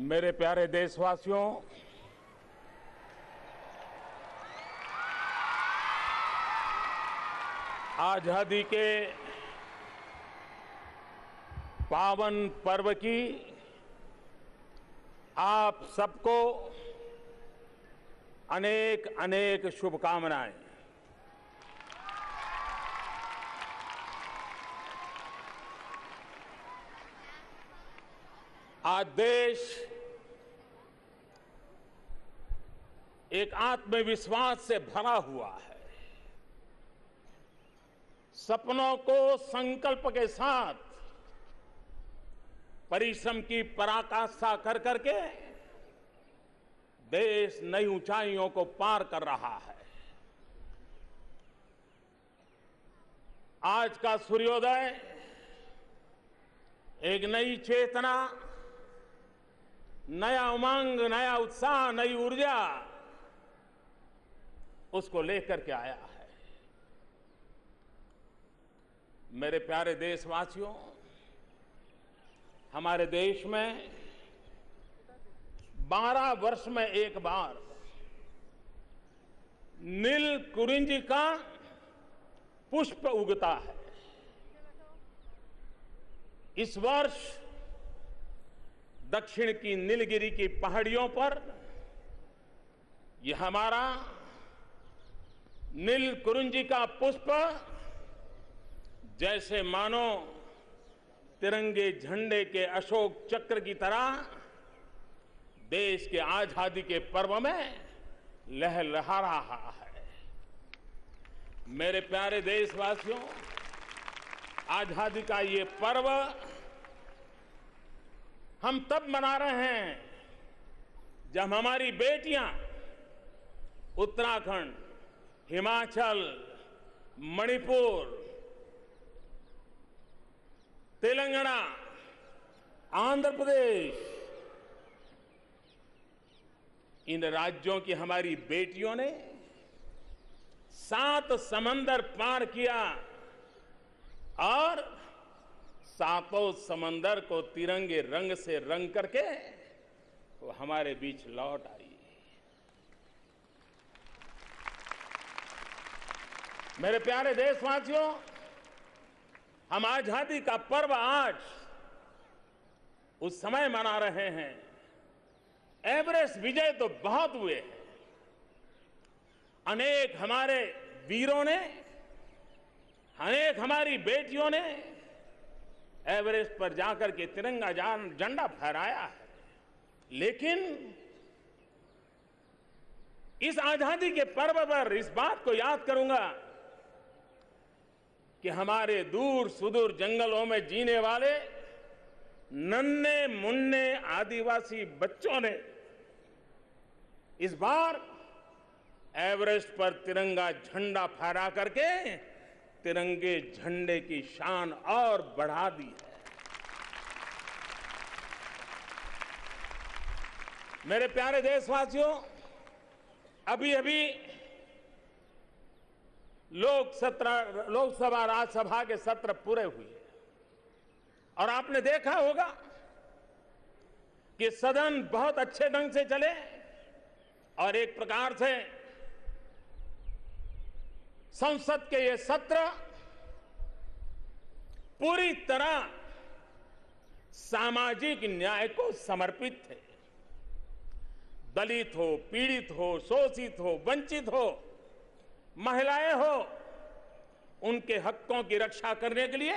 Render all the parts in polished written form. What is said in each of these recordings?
मेरे प्यारे देशवासियों, आजादी के पावन पर्व की आप सबको अनेक अनेक शुभकामनाएं। आज देश एक आत्मविश्वास से भरा हुआ है। सपनों को संकल्प के साथ परिश्रम की पराकाष्ठा कर करके देश नई ऊंचाइयों को पार कर रहा है। आज का सूर्योदय एक नई चेतना, नया उमंग, नया उत्साह, नई ऊर्जा उसको लेकर के आया है। मेरे प्यारे देशवासियों, हमारे देश में 12 वर्ष में एक बार नील कुरिंज का पुष्प उगता है। इस वर्ष दक्षिण की नीलगिरी की पहाड़ियों पर यह हमारा नील कुरिंज का पुष्प जैसे मानो तिरंगे झंडे के अशोक चक्र की तरह देश के आजादी के पर्व में लहलहा रहा है। मेरे प्यारे देशवासियों, आजादी का ये पर्व हम तब मना रहे हैं जब हमारी बेटियां उत्तराखंड, हिमाचल, मणिपुर, तेलंगाना, आंध्र प्रदेश, इन राज्यों की हमारी बेटियों ने 7 समंदर पार किया और 7 समंदर को तिरंगे रंग से रंग करके वो हमारे बीच लौट आई। मेरे प्यारे देशवासियों, हम आजादी का पर्व आज उस समय मना रहे हैं। एवरेस्ट विजय तो बहुत हुए हैं। अनेक हमारे वीरों ने, अनेक हमारी बेटियों ने एवरेस्ट पर जाकर के तिरंगा झंडा फहराया है। लेकिन इस आजादी के पर्व पर इस बात को याद करूंगा कि हमारे दूर सुदूर जंगलों में जीने वाले नन्हे मुन्ने आदिवासी बच्चों ने इस बार एवरेस्ट पर तिरंगा झंडा फहरा करके तिरंगे झंडे की शान और बढ़ा दी है। मेरे प्यारे देशवासियों, अभी अभी लोकसभा राज्यसभा के सत्र पूरे हुए और आपने देखा होगा कि सदन बहुत अच्छे ढंग से चले और एक प्रकार से संसद के ये सत्र पूरी तरह सामाजिक न्याय को समर्पित थे। दलित हो, पीड़ित हो, शोषित हो, वंचित हो, महिलाएं हो, उनके हकों की रक्षा करने के लिए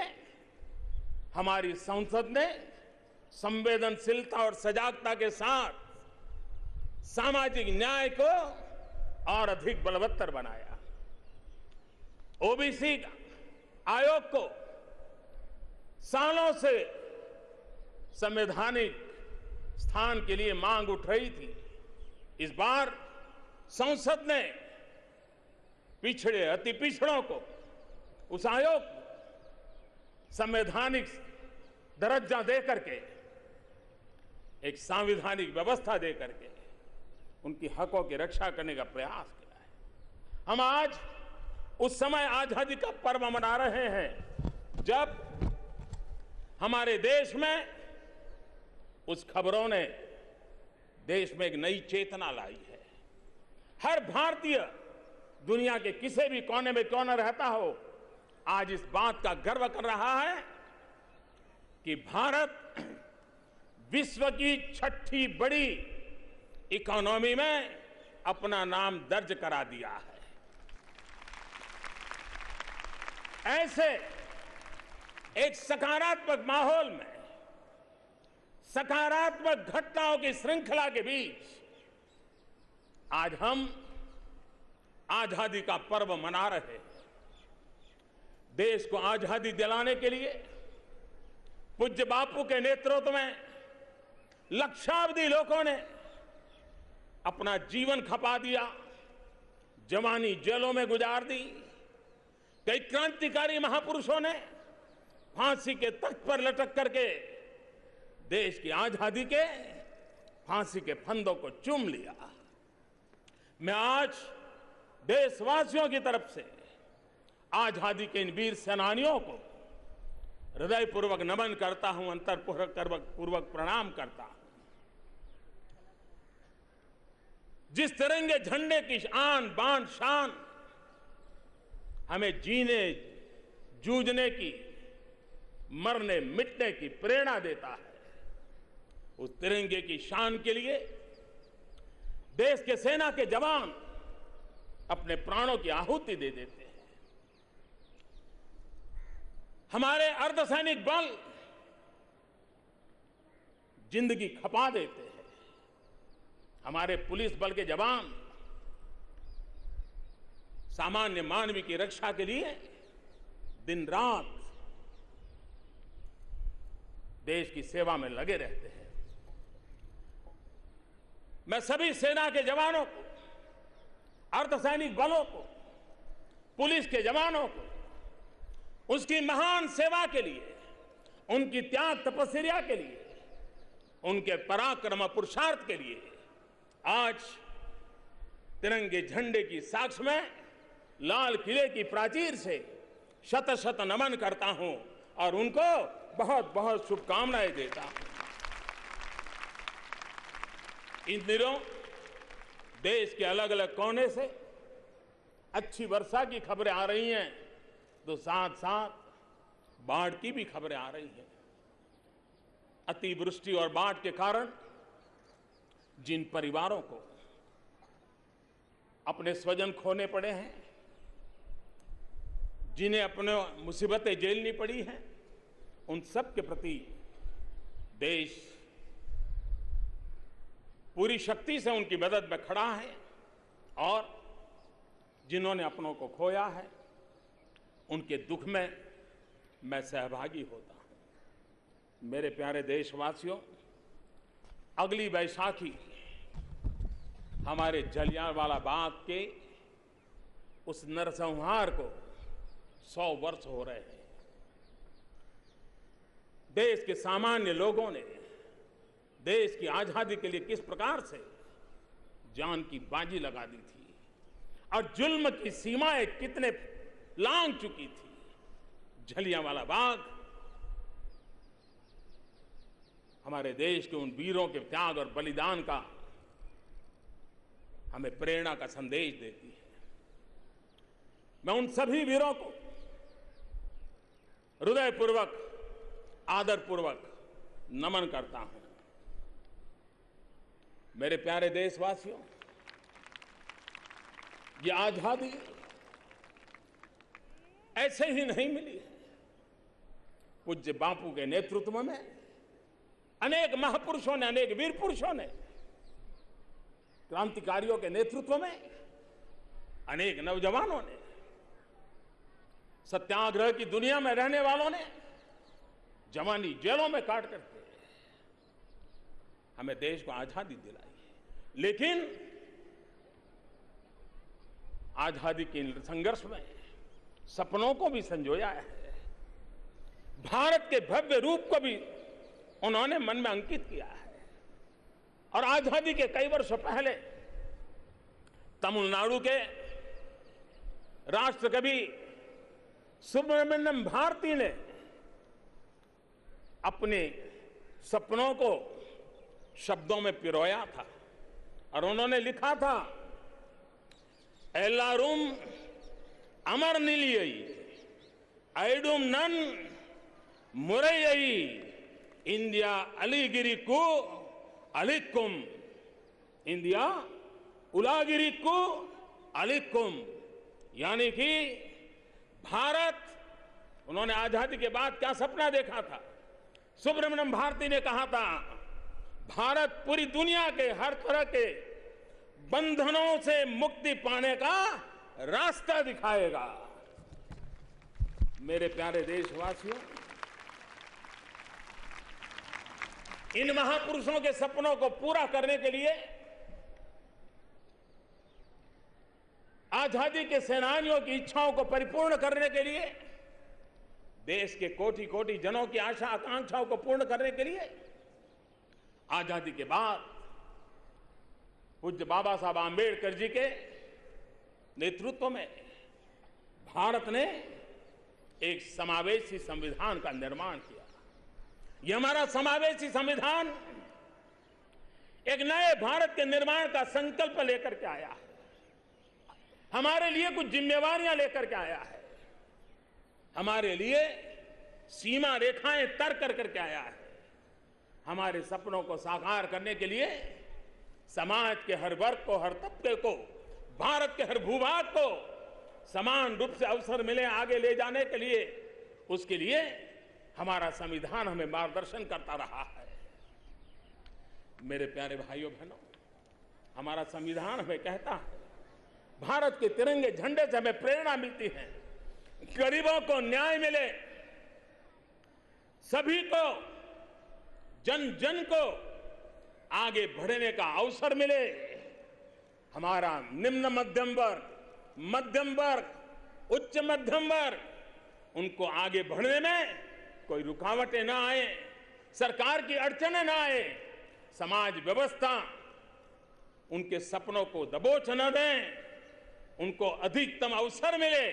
हमारी संसद ने संवेदनशीलता और सजागता के साथ सामाजिक न्याय को और अधिक बलवत्तर बनाया। ओबीसी आयोग को सालों से संवैधानिक स्थान के लिए मांग उठ रही थी। इस बार संसद ने पिछड़े, अति पिछड़ों को, उस आयोग को संवैधानिक दर्जा दे करके, एक संवैधानिक व्यवस्था दे करके उनकी हकों की रक्षा करने का प्रयास किया है। हम आज उस समय आजादी का पर्व मना रहे हैं जब हमारे देश में उस खबरों ने देश में एक नई चेतना लाई है। हर भारतीय दुनिया के किसी भी कोने में क्यों न रहता हो, आज इस बात का गर्व कर रहा है कि भारत विश्व की छठी बड़ी इकोनॉमी में अपना नाम दर्ज करा दिया है। ऐसे एक सकारात्मक माहौल में, सकारात्मक घटनाओं की श्रृंखला के बीच आज हम आजादी का पर्व मना रहे हैं। देश को आजादी दिलाने के लिए पूज्य बापू के नेतृत्व में लक्षावधि लोगों ने अपना जीवन खपा दिया, जवानी जेलों में गुजार दी। कई क्रांतिकारी महापुरुषों ने फांसी के तख्त पर लटक करके देश की आजादी के फांसी के फंदों को चूम लिया। मैं आज देशवासियों की तरफ से आजादी के इन वीर सेनानियों को हृदयपूर्वक नमन करता हूं, अंतरपूर्वक प्रणाम करता हूं। जिस तिरंगे झंडे की आन बान शान हमें जीने जूझने की, मरने मिटने की प्रेरणा देता है, उस तिरंगे की शान के लिए देश के सेना के जवान अपने प्राणों की आहुति दे देते हैं। हमारे अर्धसैनिक बल जिंदगी खपा देते हैं। हमारे पुलिस बल के जवान सामान्य मानवी की रक्षा के लिए दिन रात देश की सेवा में लगे रहते हैं। मैं सभी सेना के जवानों को, अर्धसैनिक बलों को, पुलिस के जवानों को उसकी महान सेवा के लिए, उनकी त्याग तपस्या के लिए, उनके पराक्रम पुरुषार्थ के लिए आज तिरंगे झंडे की साक्ष में लाल किले की प्राचीर से शत शत नमन करता हूं और उनको बहुत बहुत शुभकामनाएं देता हूं। इन दिनों देश के अलग अलग कोने से अच्छी वर्षा की खबरें आ रही हैं, तो साथ साथ बाढ़ की भी खबरें आ रही हैं। अतिवृष्टि और बाढ़ के कारण जिन परिवारों को अपने स्वजन खोने पड़े हैं, जिन्हें अपने मुसीबतें झेलनी पड़ी हैं, उन सब के प्रति देश पूरी शक्ति से उनकी मदद में खड़ा है और जिन्होंने अपनों को खोया है, उनके दुख में मैं सहभागी होता हूं। मेरे प्यारे देशवासियों, अगली बैसाखी हमारे जलियांवाला बाग के उस नरसंहार को 100 वर्ष हो रहे हैं। देश के सामान्य लोगों ने देश की आजादी के लिए किस प्रकार से जान की बाजी लगा दी थी और जुल्म की सीमाएं कितने लांघ चुकी थी। जलियांवाला बाग हमारे देश के उन वीरों के त्याग और बलिदान का हमें प्रेरणा का संदेश देती है। मैं उन सभी वीरों को हृदयपूर्वक, आदरपूर्वक नमन करता हूं। मेरे प्यारे देशवासियों, ये आजादी ऐसे ही नहीं मिली है। पूज्य बापू के नेतृत्व में अनेक महापुरुषों ने, अनेक वीर पुरुषों ने, क्रांतिकारियों के नेतृत्व में अनेक नौजवानों ने, सत्याग्रह की दुनिया में रहने वालों ने जवानी जेलों में काट करके हमें देश को आजादी दिलाई है। लेकिन आजादी के संघर्ष में सपनों को भी संजोया है, भारत के भव्य रूप को भी उन्होंने मन में अंकित किया है। और आजादी के कई वर्षों पहले तमिलनाडु के राष्ट्रकवि सुब्रमण्यम भारती ने अपने सपनों को शब्दों में पिरोया था और उन्होंने लिखा था, एल्लारुम अमर निलियई ऐडुम नन मुरैयई इंडिया अलीगिरी को अलिकुम, इंडिया उलागिरी को अलिकुम, यानी कि भारत, उन्होंने आजादी के बाद क्या सपना देखा था? सुब्रमण्यम भारती ने कहा था, भारत पूरी दुनिया के हर तरह के बंधनों से मुक्ति पाने का रास्ता दिखाएगा। मेरे प्यारे देशवासियों, इन महापुरुषों के सपनों को पूरा करने के लिए आजादी के सेनानियों की इच्छाओं को परिपूर्ण करने के लिए, देश के कोटि कोटि जनों की आशा आकांक्षाओं को पूर्ण करने के लिए आजादी के बाद पूज्य बाबा साहब आंबेडकर जी के नेतृत्व में भारत ने एक समावेशी संविधान का निर्माण किया। यह हमारा समावेशी संविधान एक नए भारत के निर्माण का संकल्प लेकर के आया है, हमारे लिए कुछ जिम्मेवारियां लेकर के आया है, हमारे लिए सीमा रेखाएं तय कर करके आया है, हमारे सपनों को साकार करने के लिए समाज के हर वर्ग को, हर तबके को, भारत के हर भूभाग को समान रूप से अवसर मिले आगे ले जाने के लिए, उसके लिए हमारा संविधान हमें मार्गदर्शन करता रहा है। मेरे प्यारे भाइयों बहनों, हमारा संविधान हमें कहता है, भारत के तिरंगे झंडे से हमें प्रेरणा मिलती है, गरीबों को न्याय मिले, सभी को, जन जन को आगे बढ़ने का अवसर मिले, हमारा निम्न मध्यम वर्ग, मध्यम वर्ग, उच्च मध्यम वर्ग, उनको आगे बढ़ने में कोई रुकावटें ना आए, सरकार की अड़चनें ना आए, समाज व्यवस्था उनके सपनों को दबोच न दें, उनको अधिकतम अवसर मिले,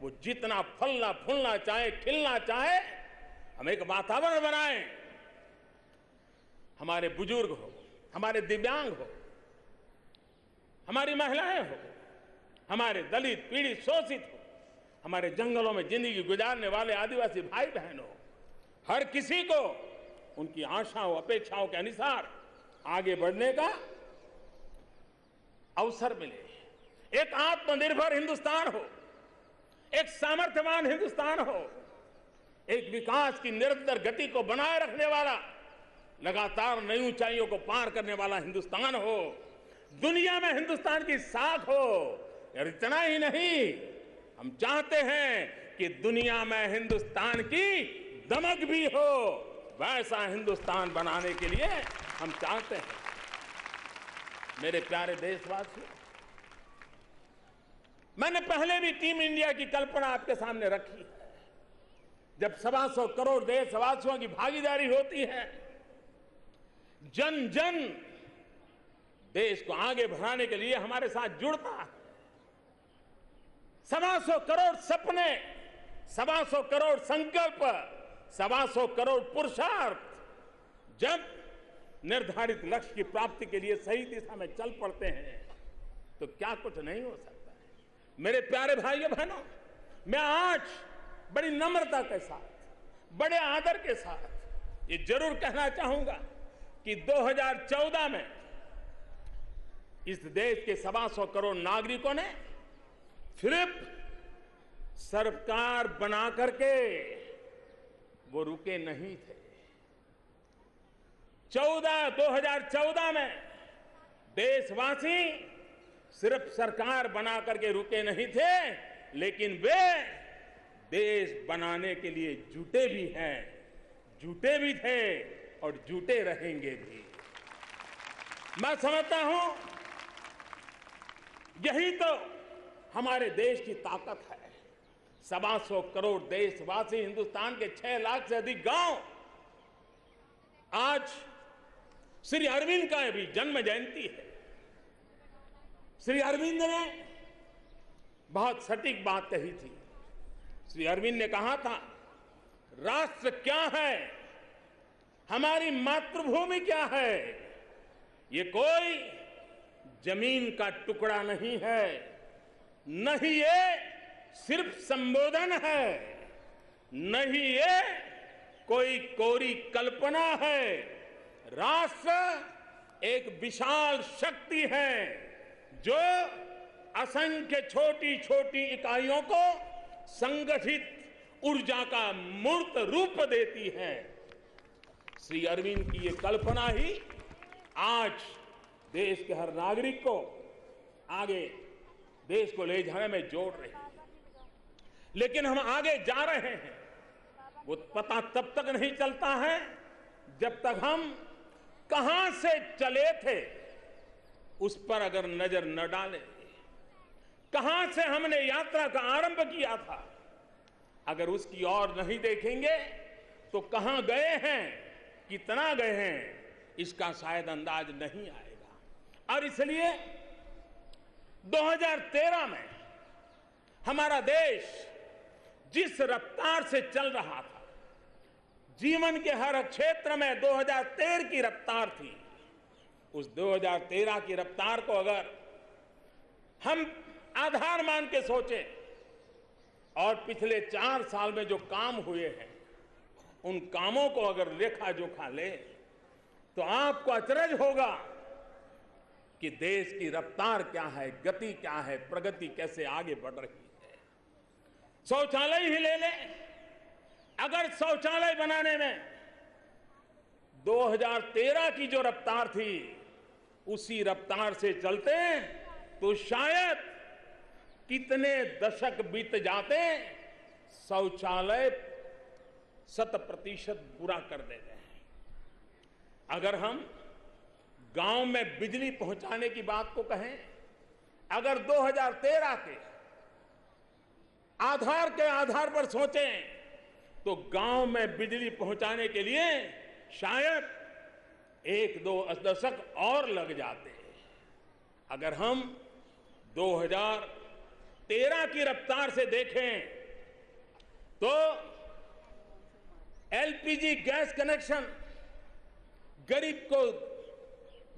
वो जितना फलना फूलना चाहे, खिलना चाहे, हम एक वातावरण बनाएं। हमारे बुजुर्ग हो, हमारे दिव्यांग हो, हमारी महिलाएं हो, हमारे दलित पीड़ित शोषित हो, हमारे जंगलों में जिंदगी गुजारने वाले आदिवासी भाई बहन हो, हर किसी को उनकी आशाओं अपेक्षाओं के अनुसार आगे बढ़ने का अवसर मिले। एक आत्मनिर्भर हिंदुस्तान हो, एक सामर्थ्यवान हिंदुस्तान हो, एक विकास की निरंतर गति को बनाए रखने वाला, लगातार नई ऊंचाइयों को पार करने वाला हिंदुस्तान हो, दुनिया में हिंदुस्तान की साख हो। और इतना ही नहीं, हम चाहते हैं कि दुनिया में हिंदुस्तान की दमक भी हो, वैसा हिंदुस्तान बनाने के लिए हम चाहते हैं। मेरे प्यारे देशवासियों, मैंने पहले भी टीम इंडिया की कल्पना आपके सामने रखी है। जब 125 करोड़ देशवासियों की भागीदारी होती है, जन जन देश को आगे बढ़ाने के लिए हमारे साथ जुड़ता है, 125 करोड़ सपने, 125 करोड़ संकल्प, 125 करोड़ पुरुषार्थ जब निर्धारित लक्ष्य की प्राप्ति के लिए सही दिशा में चल पड़ते हैं तो क्या कुछ नहीं हो सकता है। मेरे प्यारे भाइयों बहनों, मैं आज बड़ी नम्रता के साथ, बड़े आदर के साथ ये जरूर कहना चाहूंगा कि 2014 में इस देश के 125 करोड़ नागरिकों ने सिर्फ सरकार बना करके वो रुके नहीं थे। 2014 में देशवासी सिर्फ सरकार बना करके रुके नहीं थे, लेकिन वे देश बनाने के लिए जुटे भी हैं, जुटे भी थे और जुटे रहेंगे भी। मैं समझता हूं यही तो हमारे देश की ताकत है। 125 करोड़ देशवासी, हिंदुस्तान के 6 लाख से अधिक गांव, आज श्री अरविंद का भी जन्म जयंती है। श्री अरविंद ने बहुत सटीक बात कही थी। श्री अरविंद ने कहा था, राष्ट्र क्या है हमारी मातृभूमि क्या है? ये कोई जमीन का टुकड़ा नहीं है, न ही ये सिर्फ संबोधन है, न ही ये कोई कोरी कल्पना है। राष्ट्र एक विशाल शक्ति है जो असंख्य छोटी छोटी इकाइयों को संगठित ऊर्जा का मूर्त रूप देती है। श्री अरविंद की ये कल्पना ही आज देश के हर नागरिक को आगे देश को ले जाने में जोड़ रही है। लेकिन हम आगे जा रहे हैं, वो पता तब तक नहीं चलता है जब तक हम कहां से चले थे उस पर अगर नजर न डालें। कहां से हमने यात्रा का आरंभ किया था, अगर उसकी ओर नहीं देखेंगे तो कहां गए हैं, कितना गए हैं, इसका शायद अंदाज नहीं आएगा। और इसलिए 2013 में हमारा देश जिस रफ्तार से चल रहा था, जीवन के हर क्षेत्र में 2013 की रफ्तार थी। उस 2013 की रफ्तार को अगर हम आधार मान के सोचें और पिछले 4 साल में जो काम हुए हैं उन कामों को अगर लेखा जोखा ले तो आपको अचरज होगा कि देश की रफ्तार क्या है, गति क्या है, प्रगति कैसे आगे बढ़ रही है। शौचालय ही ले लें, अगर शौचालय बनाने में 2013 की जो रफ्तार थी उसी रफ्तार से चलते तो शायद कितने दशक बीत जाते, शौचालय 100% पूरा कर देते हैं। अगर हम गांव में बिजली पहुंचाने की बात को कहें, अगर 2013 के आधार पर सोचें तो गांव में बिजली पहुंचाने के लिए शायद 1-2 दशक और लग जाते। अगर हम 2013 की रफ्तार से देखें तो एलपीजी गैस कनेक्शन,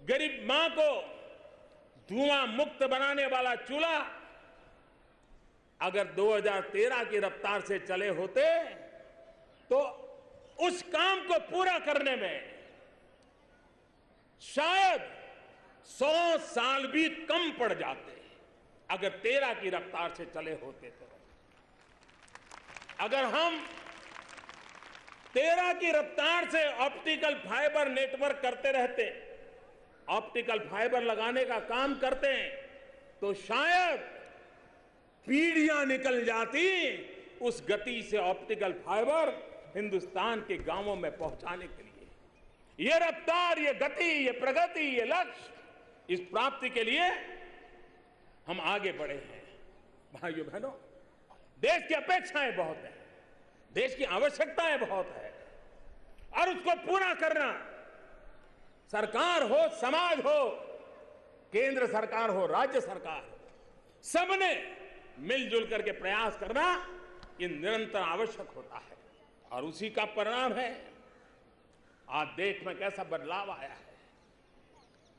गरीब मां को धुआं मुक्त बनाने वाला चूल्हा अगर 2013 की रफ्तार से चले होते तो उस काम को पूरा करने में शायद 100 साल भी कम पड़ जाते अगर 13 की रफ्तार से चले होते तो। अगर हम 13 की रफ्तार से ऑप्टिकल फाइबर नेटवर्क करते रहते, ऑप्टिकल फाइबर लगाने का काम करते तो शायद पीढ़ियां निकल जाती उस गति से ऑप्टिकल फाइबर हिंदुस्तान के गांवों में पहुंचाने के लिए। ये रफ्तार, ये गति, ये प्रगति, ये लक्ष्य, इस प्राप्ति के लिए हम आगे बढ़े हैं। भाइयों बहनों, देश की अपेक्षाएं बहुत हैं, देश की आवश्यकताएं बहुत है और उसको पूरा करना सरकार हो, समाज हो, केंद्र सरकार हो, राज्य सरकार हो, सबने मिलजुल करके प्रयास करना ये निरंतर आवश्यक होता है। और उसी का परिणाम है आज देश में कैसा बदलाव आया है।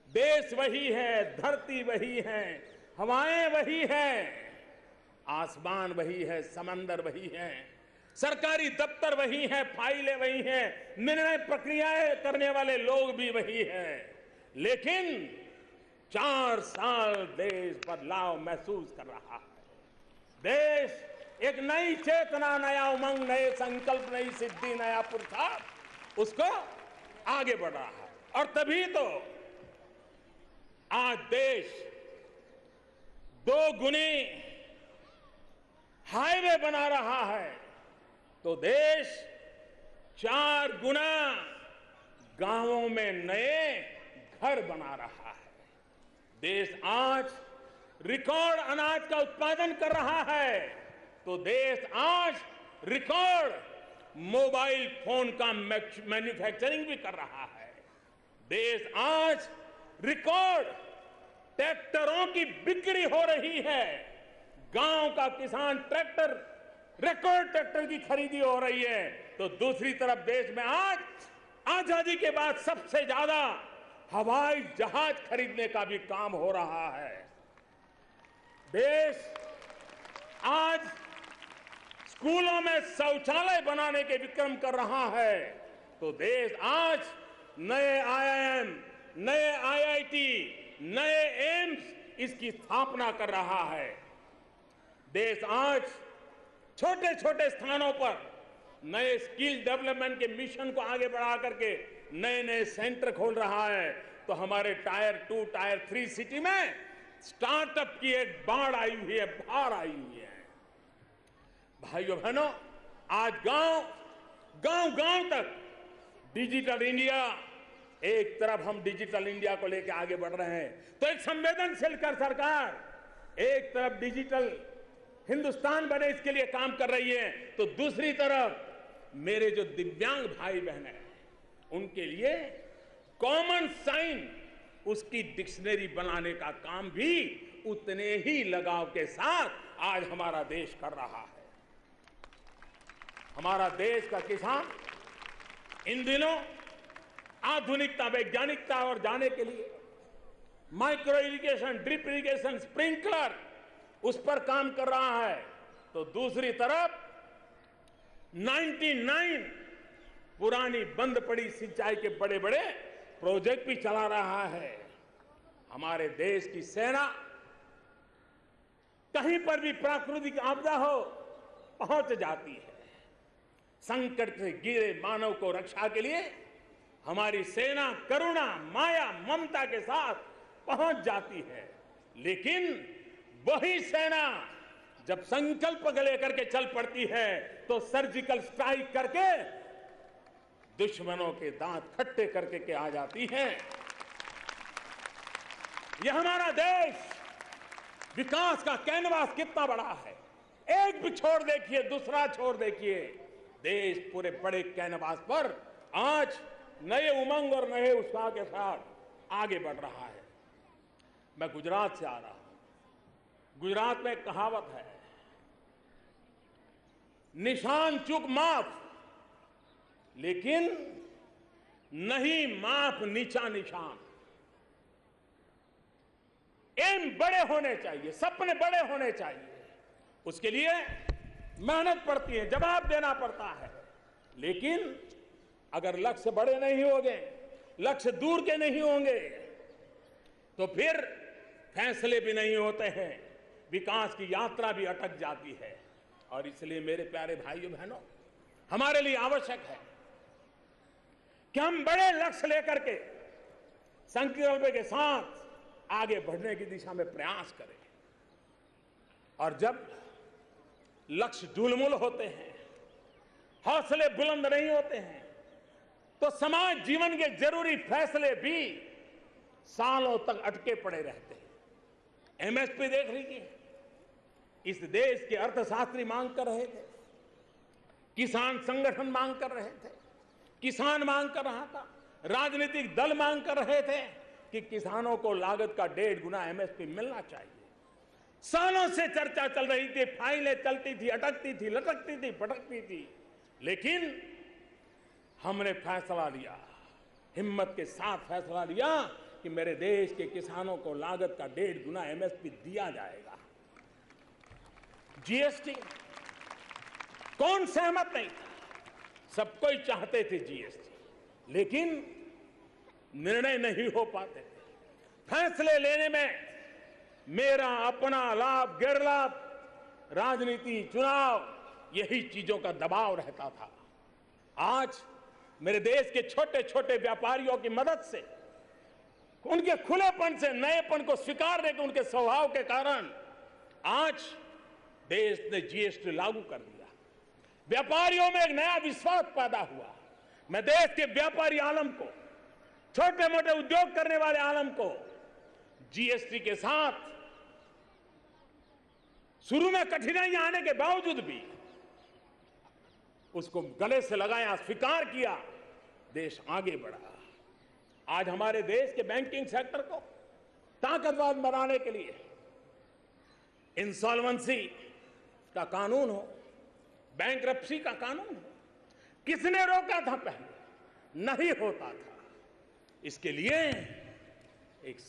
देश वही है, धरती वही है, हवाएं वही हैं, आसमान वही है, समंदर वही है, सरकारी दफ्तर वही है, फाइलें वही हैं, निर्णय प्रक्रियाएं करने वाले लोग भी वही हैं। लेकिन 4 साल देश बदलाव महसूस कर रहा है। देश एक नई चेतना, नया उमंग, नए संकल्प, नई सिद्धि, नया पुरुषार्थ उसको आगे बढ़ रहा है। और तभी तो आज देश 2 गुनी हाईवे बना रहा है तो देश 4 गुना गांवों में नए घर बना रहा है। देश आज रिकॉर्ड अनाज का उत्पादन कर रहा है तो देश आज रिकॉर्ड मोबाइल फोन का मैन्युफैक्चरिंग भी कर रहा है। देश आज रिकॉर्ड ट्रैक्टरों की बिक्री हो रही है। गांव का किसान रिकॉर्ड ट्रैक्टर की खरीदी हो रही है तो दूसरी तरफ देश में आज आजादी के बाद सबसे ज्यादा हवाई जहाज खरीदने का भी काम हो रहा है। देश आज स्कूलों में शौचालय बनाने के विक्रम कर रहा है, तो देश आज नए आईआईएम, नए आईआईटी, नए एम्स इसकी स्थापना कर रहा है। देश आज छोटे छोटे स्थानों पर नए स्किल डेवलपमेंट के मिशन को आगे बढ़ा करके नए नए सेंटर खोल रहा है। तो हमारे टायर 2, टायर 3 सिटी में स्टार्टअप की एक बाढ़ आई हुई है, बहार आई हुई है। भाइयों बहनों, आज गांव गांव तक डिजिटल इंडिया, एक तरफ हम डिजिटल इंडिया को लेकर आगे बढ़ रहे हैं, तो एक संवेदनशील कर सरकार एक तरफ डिजिटल हिंदुस्तान बने इसके लिए काम कर रही है, तो दूसरी तरफ मेरे जो दिव्यांग भाई बहन हैं उनके लिए कॉमन साइन, उसकी डिक्शनरी बनाने का काम भी उतने ही लगाव के साथ आज हमारा देश कर रहा है। हमारा देश का किसान इन दिनों आधुनिकता, वैज्ञानिकता और जाने के लिए micro irrigation, drip irrigation, sprinkler उस पर काम कर रहा है, तो दूसरी तरफ 99 पुरानी बंद पड़ी सिंचाई के बड़े बड़े प्रोजेक्ट भी चला रहा है। हमारे देश की सेना कहीं पर भी प्राकृतिक आपदा हो पहुंच जाती है। संकट से घिरे मानव को रक्षा के लिए हमारी सेना करुणा, माया, ममता के साथ पहुंच जाती है। लेकिन वही सेना जब संकल्प लेकर के चल पड़ती है तो सर्जिकल स्ट्राइक करके दुश्मनों के दांत खट्टे करके के आ जाती है। यह हमारा देश विकास का कैनवास कितना बड़ा है, एक भी छोड़ देखिए, दूसरा छोड़ देखिए, देश पूरे बड़े कैनवास पर आज नए उमंग और नए उत्साह के साथ आगे बढ़ रहा है। मैं गुजरात से आ रहा हूं। गुजरात में एक कहावत है, निशान चूक माफ, लेकिन नहीं माफ नीचा निशान। एम बड़े होने चाहिए, सपने बड़े होने चाहिए, उसके लिए मेहनत पड़ती है, जवाब देना पड़ता है। लेकिन अगर लक्ष्य बड़े नहीं होंगे, लक्ष्य दूर के नहीं होंगे, तो फिर फैसले भी नहीं होते हैं, विकास की यात्रा भी अटक जाती है। और इसलिए मेरे प्यारे भाइयों बहनों, हमारे लिए आवश्यक है कि हम बड़े लक्ष्य लेकर के संकल्प के साथ आगे बढ़ने की दिशा में प्रयास करें। और जब लक्ष्य ढुलमुल होते हैं, हौसले बुलंद नहीं होते हैं, तो समाज जीवन के जरूरी फैसले भी सालों तक अटके पड़े रहते हैं। एमएसपी देख लीजिए, इस देश के अर्थशास्त्री मांग कर रहे थे, किसान संगठन मांग कर रहे थे, किसान मांग कर रहा था, राजनीतिक दल मांग कर रहे थे कि किसानों को लागत का 1.5 गुना एमएसपी मिलना चाहिए। सालों से चर्चा चल रही थी, फाइलें चलती थी, अटकती थी, लटकती थी, भटकती थी, लेकिन हमने फैसला लिया, हिम्मत के साथ फैसला लिया कि मेरे देश के किसानों को लागत का 1.5 गुना एमएसपी दिया जाएगा। जीएसटी, कौन सहमत नहीं था, सब कोई चाहते थे जीएसटी, लेकिन निर्णय नहीं हो पाते थे। फैसले लेने में मेरा अपना लाभ, गैर लाभ, राजनीति, चुनाव, यही चीजों का दबाव रहता था। आज मेरे देश के छोटे छोटे व्यापारियों की मदद से, उनके खुलेपन से, नएपन को स्वीकारने के उनके स्वभाव के कारण आज देश ने जीएसटी लागू कर दिया। व्यापारियों में एक नया विश्वास पैदा हुआ। मैं देश के व्यापारी आलम को, छोटे मोटे उद्योग करने वाले आलम को जीएसटी के साथ शुरू में कठिनाइयां आने के बावजूद भी उसको गले से लगाया, स्वीकार किया, देश आगे बढ़ा। आज हमारे देश के बैंकिंग सेक्टर को ताकतवर बनाने के लिए इंसॉल्वेंसी का कानून हो, बैंक्रप्सी का कानून हो, किसने रोका था पहले? नहीं होता था। इसके लिए एक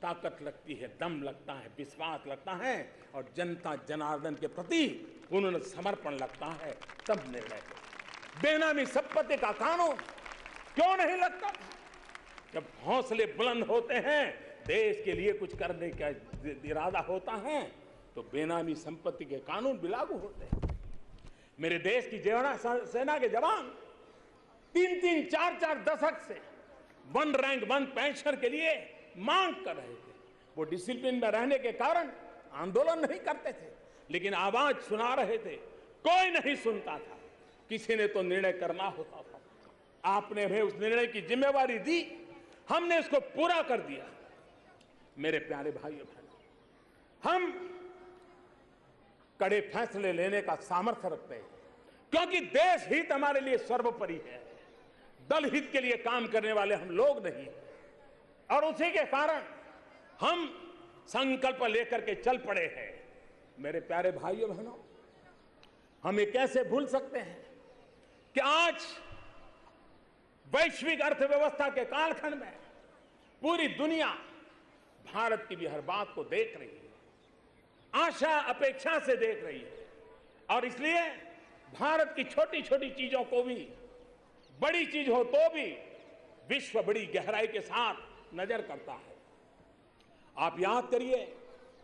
ताकत लगती है, दम लगता है, विश्वास लगता है और जनता जनार्दन के प्रति उन्होंने समर्पण लगता है, तब निर्णय होता। बेनामी संपत्ति का कानून क्यों नहीं लगता था? जब हौसले बुलंद होते हैं, देश के लिए कुछ करने का इरादा होता है, तो बेनामी संपत्ति के कानून भी लागू होते हैं। मेरे देश की सेना के जवान 3-3, 4-4 दशक से 1 रैंक 1 पेंशन के लिए मांग कर रहे थे। वो डिसिप्लिन में रहने के कारण आंदोलन नहीं करते थे, लेकिन आवाज सुना रहे थे। कोई नहीं सुनता था, किसी ने तो निर्णय करना होता था। आपने भी उस निर्णय की जिम्मेवारी दी, हमने इसको पूरा कर दिया। मेरे प्यारे भाइयों बहनों, हम कड़े फैसले लेने का सामर्थ्य रखते हैं, क्योंकि देश हित हमारे लिए सर्वोपरि है। दल हित के लिए काम करने वाले हम लोग नहीं हैं, और उसी के कारण हम संकल्प लेकर के चल पड़े हैं। मेरे प्यारे भाइयों बहनों, हम ये कैसे भूल सकते हैं कि आज वैश्विक अर्थव्यवस्था के कालखंड में पूरी दुनिया भारत की भी हर बात को देख रही है, आशा अपेक्षा से देख रही है, और इसलिए भारत की छोटी छोटी चीजों को भी, बड़ी चीज हो तो भी, विश्व बड़ी गहराई के साथ नजर करता है। आप याद करिए,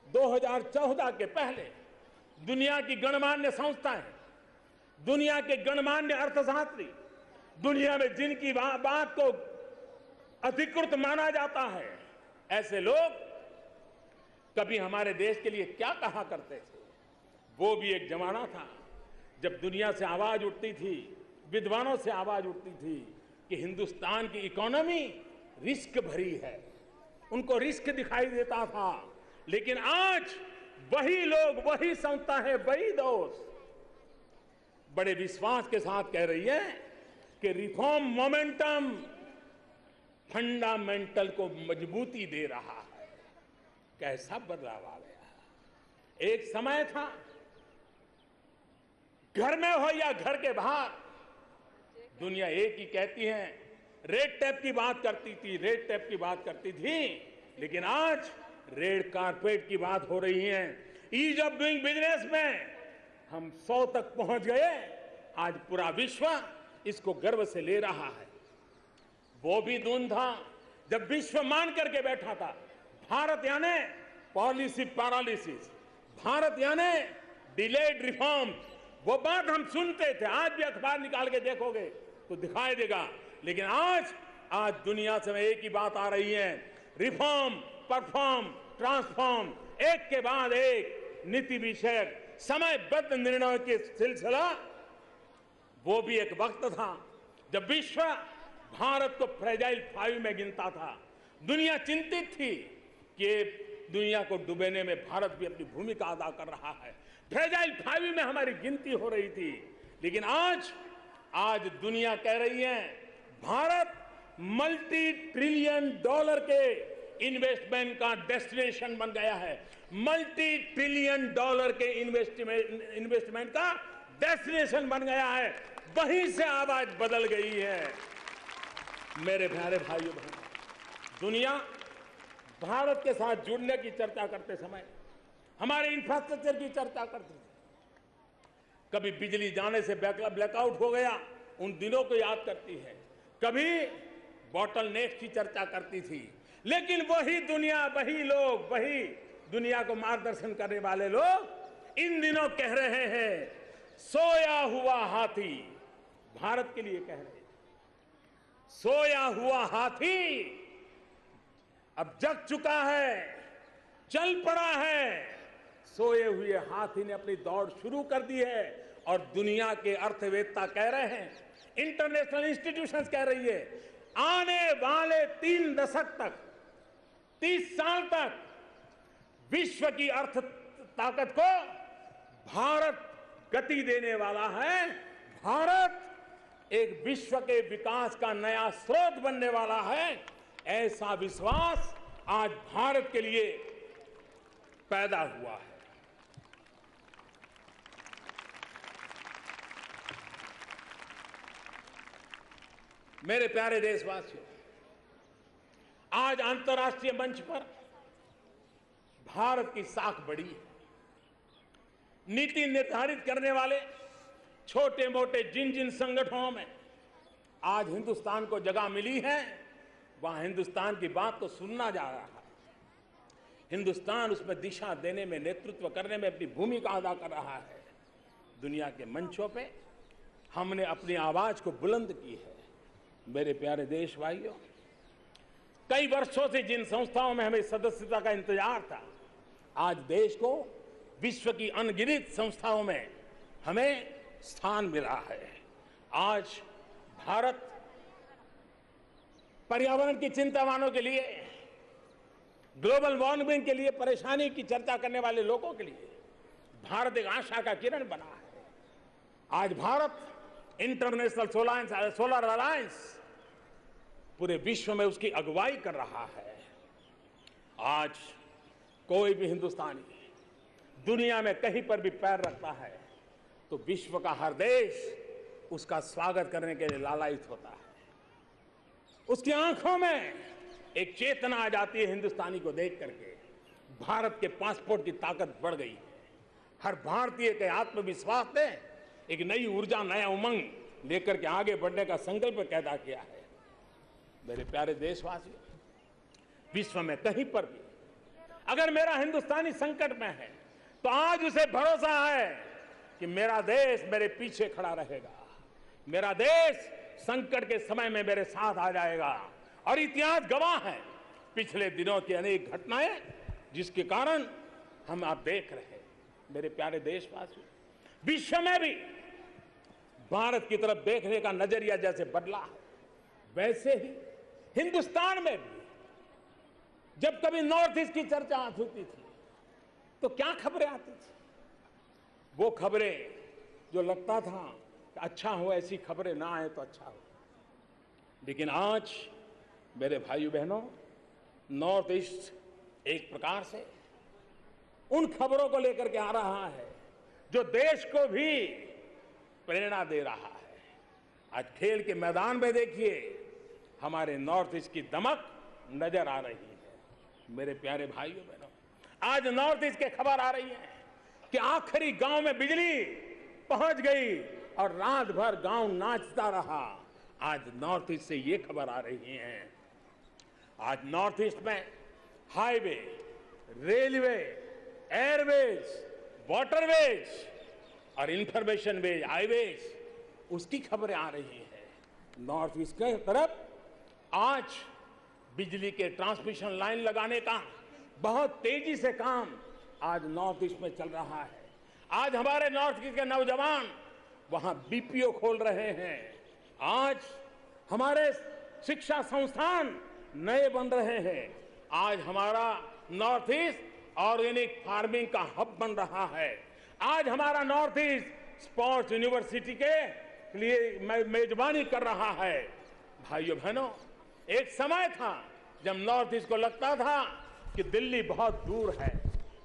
2014 के पहले दुनिया की गणमान्य संस्थाएं, दुनिया के गणमान्य अर्थशास्त्री, दुनिया में जिनकी बात को अधिकृत माना जाता है, ऐसे लोग कभी हमारे देश के लिए क्या कहा करते थे? वो भी एक जमाना था जब दुनिया से आवाज उठती थी, विद्वानों से आवाज उठती थी कि हिंदुस्तान की इकोनॉमी रिस्क भरी है, उनको रिस्क दिखाई देता था। लेकिन आज वही लोग, वही संस्था है, वही दोस्त बड़े विश्वास के साथ कह रही है कि रिफॉर्म मोमेंटम फंडामेंटल को मजबूती दे रहा है। कैसा बदलाव आ गया। एक समय था, घर में हो या घर के बाहर, दुनिया एक ही कहती है, रेड टेप की बात करती थी, रेड टेप की बात करती थी, लेकिन आज रेड कारपेट की बात हो रही है। ईज ऑफ डूइंग बिजनेस में हम 100 तक पहुंच गए। आज पूरा विश्व इसको गर्व से ले रहा है। वो भी दिन था जब विश्व मान करके बैठा था, भारत यानी पॉलिसी पैरालिसिस, भारत यानी डिलेड रिफॉर्म। वो बात हम सुनते थे, आज भी अखबार निकाल के देखोगे तो दिखाई देगा। लेकिन आज दुनिया से एक ही बात आ रही है, रिफॉर्म, परफॉर्म, ट्रांसफॉर्म, एक के बाद एक नीति विषयक समयबद्ध निर्णयों के सिलसिला। वो भी एक वक्त था जब विश्व भारत को फ्रेजाइल 5 में गिनता था। दुनिया चिंतित थी कि दुनिया को डुबोने में भारत भी अपनी भूमिका अदा कर रहा है। फ्रेजाइल 5 में हमारी गिनती हो रही थी। लेकिन आज दुनिया कह रही है, भारत मल्टी ट्रिलियन डॉलर के इन्वेस्टमेंट का डेस्टिनेशन बन गया है। मल्टी ट्रिलियन डॉलर के इन्वेस्टमेंट का डेस्टिनेशन बन गया है। वहीं से आवाज बदल गई है। मेरे प्यारे भाइयों बहनों, दुनिया भारत के साथ जुड़ने की चर्चा करते समय हमारे इंफ्रास्ट्रक्चर की चर्चा करती थी। कभी बिजली जाने से ब्लैकआउट हो गया, उन दिनों को याद करती है। कभी बॉटल नेक की चर्चा करती थी। लेकिन वही दुनिया, वही लोग, वही दुनिया को मार्गदर्शन करने वाले लोग इन दिनों कह रहे हैं, सोया हुआ हाथी, भारत के लिए कह रहे हैं, सोया हुआ हाथी अब जग चुका है, चल पड़ा है। सोए हुए हाथी ने अपनी दौड़ शुरू कर दी है। और दुनिया के अर्थवेत्ता कह रहे हैं, इंटरनेशनल इंस्टीट्यूशंस कह रही है, आने वाले 3 दशक तक, 30 साल तक विश्व की अर्थ ताकत को भारत गति देने वाला है। भारत एक विश्व के विकास का नया स्रोत बनने वाला है। ऐसा विश्वास आज भारत के लिए पैदा हुआ है। मेरे प्यारे देशवासियों, आज अंतर्राष्ट्रीय मंच पर भारत की साख बढ़ी है। नीति निर्धारित करने वाले छोटे मोटे जिन जिन संगठनों में आज हिंदुस्तान को जगह मिली है, वहां हिंदुस्तान की बात को सुनना जा रहा है। हिंदुस्तान उसमें दिशा देने में, नेतृत्व करने में अपनी भूमिका अदा कर रहा है। दुनिया के मंचों पे हमने अपनी आवाज को बुलंद की है। मेरे प्यारे देश भाइयों, कई वर्षों से जिन संस्थाओं में हमें सदस्यता का इंतजार था, आज देश को विश्व की अनगिनत संस्थाओं में हमें स्थान मिला है। आज भारत पर्यावरण की चिंतावानों के लिए, ग्लोबल वार्मिंग के लिए परेशानी की चर्चा करने वाले लोगों के लिए भारत एक आशा का किरण बना है। आज भारत इंटरनेशनल सोलर अलायंस पूरे विश्व में उसकी अगुवाई कर रहा है। आज कोई भी हिंदुस्तानी दुनिया में कहीं पर भी पैर रखता है तो विश्व का हर देश उसका स्वागत करने के लिए लालायित होता है। उसकी आंखों में एक चेतना आ जाती है हिंदुस्तानी को देख करके। भारत के पासपोर्ट की ताकत बढ़ गई है। हर भारतीय के आत्मविश्वास ने एक नई ऊर्जा, नया उमंग लेकर के आगे बढ़ने का संकल्प पैदा किया है। मेरे प्यारे देशवासियों, विश्व में कहीं पर भी अगर मेरा हिंदुस्तानी संकट में है तो आज उसे भरोसा है कि मेरा देश मेरे पीछे खड़ा रहेगा। मेरा देश संकट के समय में मेरे साथ आ जाएगा। और इतिहास गवाह है पिछले दिनों की अनेक घटनाएं जिसके कारण हम आप देख रहे हैं। मेरे प्यारे देशवासियों, विश्व में भी भारत की तरफ देखने का नजरिया जैसे बदला है, वैसे ही हिंदुस्तान में भी जब कभी नॉर्थ ईस्ट की चर्चा होती थी तो क्या खबरें आती थी? वो खबरें जो लगता था कि अच्छा हो, ऐसी खबरें ना आए तो अच्छा हो। लेकिन आज मेरे भाइयों बहनों, नॉर्थ ईस्ट एक प्रकार से उन खबरों को लेकर के आ रहा है जो देश को भी प्रेरणा दे रहा है। आज खेल के मैदान में देखिए हमारे नॉर्थ ईस्ट की दमक नजर आ रही है। मेरे प्यारे भाइयों बहनों, आज नॉर्थ ईस्ट की खबर आ रही है कि आखिरी गांव में बिजली पहुंच गई और रात भर गांव नाचता रहा। आज नॉर्थ ईस्ट से ये खबर आ रही है। आज नॉर्थ ईस्ट में हाईवे, रेलवे, एयरवेज, वाटरवेज और इंफॉर्मेशन वेज, हाईवेज, उसकी खबरें आ रही है। नॉर्थ ईस्ट की तरफ आज बिजली के ट्रांसमिशन लाइन लगाने का बहुत तेजी से काम आज नॉर्थ ईस्ट में चल रहा है। आज हमारे नॉर्थ ईस्ट के नौजवान वहां बीपीओ खोल रहे हैं। आज हमारे शिक्षा संस्थान नए बन रहे हैं। आज हमारा नॉर्थ ईस्ट ऑर्गेनिक फार्मिंग का हब बन रहा है। आज हमारा नॉर्थ ईस्ट स्पोर्ट्स यूनिवर्सिटी के लिए मेजबानी कर रहा है। भाइयों बहनों, एक समय था जब नॉर्थ ईस्ट को लगता था कि दिल्ली बहुत दूर है।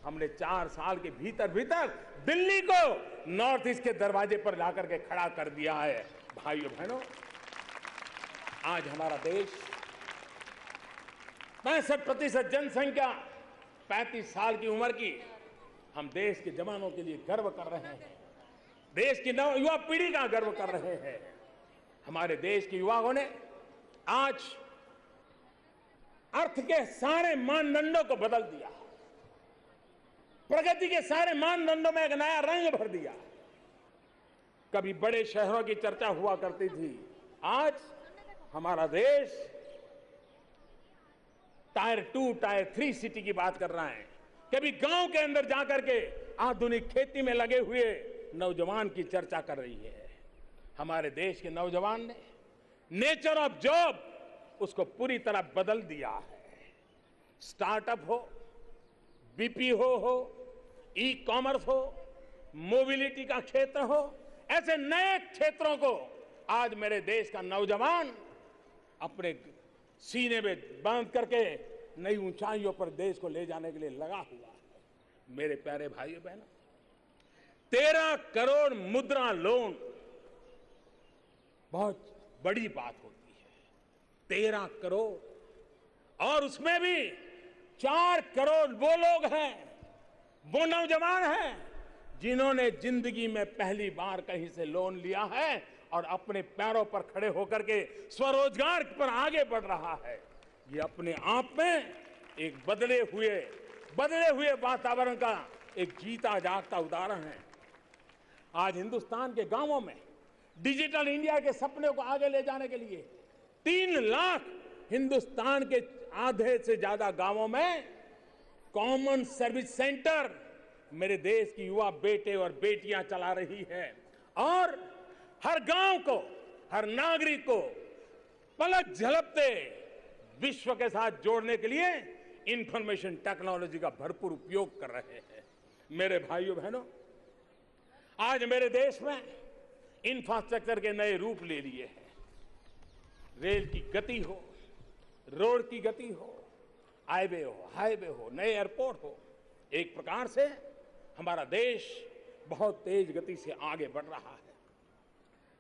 हमने 4 साल के भीतर भीतर दिल्ली को नॉर्थ ईस्ट के दरवाजे पर लाकर के खड़ा कर दिया है। भाइयों बहनों, आज हमारा देश 65% जनसंख्या, 35 साल की उम्र की, हम देश के जवानों के लिए गर्व कर रहे हैं। देश की युवा पीढ़ी का गर्व कर रहे हैं। हमारे देश के युवाओं ने आज अर्थ के सारे मानदंडों को बदल दिया। प्रगति के सारे मानदंडों में एक नया रंग भर दिया। कभी बड़े शहरों की चर्चा हुआ करती थी, आज हमारा देश टायर 2, टायर 3 सिटी की बात कर रहा है। कभी गांव के अंदर जाकर के आधुनिक खेती में लगे हुए नौजवान की चर्चा कर रही है। हमारे देश के नौजवान ने नेचर ऑफ जॉब उसको पूरी तरह बदल दिया है। स्टार्टअप हो, बीपीओ हो, ई कॉमर्स हो, मोबिलिटी का क्षेत्र हो, ऐसे नए क्षेत्रों को आज मेरे देश का नौजवान अपने सीने में बांध करके नई ऊंचाइयों पर देश को ले जाने के लिए लगा हुआ है। मेरे प्यारे भाइयों बहनों, 13 करोड़ मुद्रा लोन बहुत बड़ी बात होती है। 13 करोड़, और उसमें भी 4 करोड़ वो लोग हैं, वो नौजवान हैं जिन्होंने जिंदगी में पहली बार कहीं से लोन लिया है और अपने पैरों पर खड़े होकर के स्वरोजगार पर आगे बढ़ रहा है। ये अपने आप में एक बदले हुए वातावरण का एक जीता जागता उदाहरण है। आज हिंदुस्तान के गांवों में डिजिटल इंडिया के सपने को आगे ले जाने के लिए 3 लाख हिंदुस्तान के आधे से ज्यादा गांवों में कॉमन सर्विस सेंटर मेरे देश की युवा बेटे और बेटियां चला रही है, और हर गांव को, हर नागरिक को पलक झलकते विश्व के साथ जोड़ने के लिए इंफॉर्मेशन टेक्नोलॉजी का भरपूर उपयोग कर रहे हैं। मेरे भाइयों बहनों, आज मेरे देश में इंफ्रास्ट्रक्चर के नए रूप ले लिए हैं। रेल की गति हो, रोड की गति हो, हाईवे हो, नए एयरपोर्ट हो, एक प्रकार से हमारा देश बहुत तेज गति से आगे बढ़ रहा है।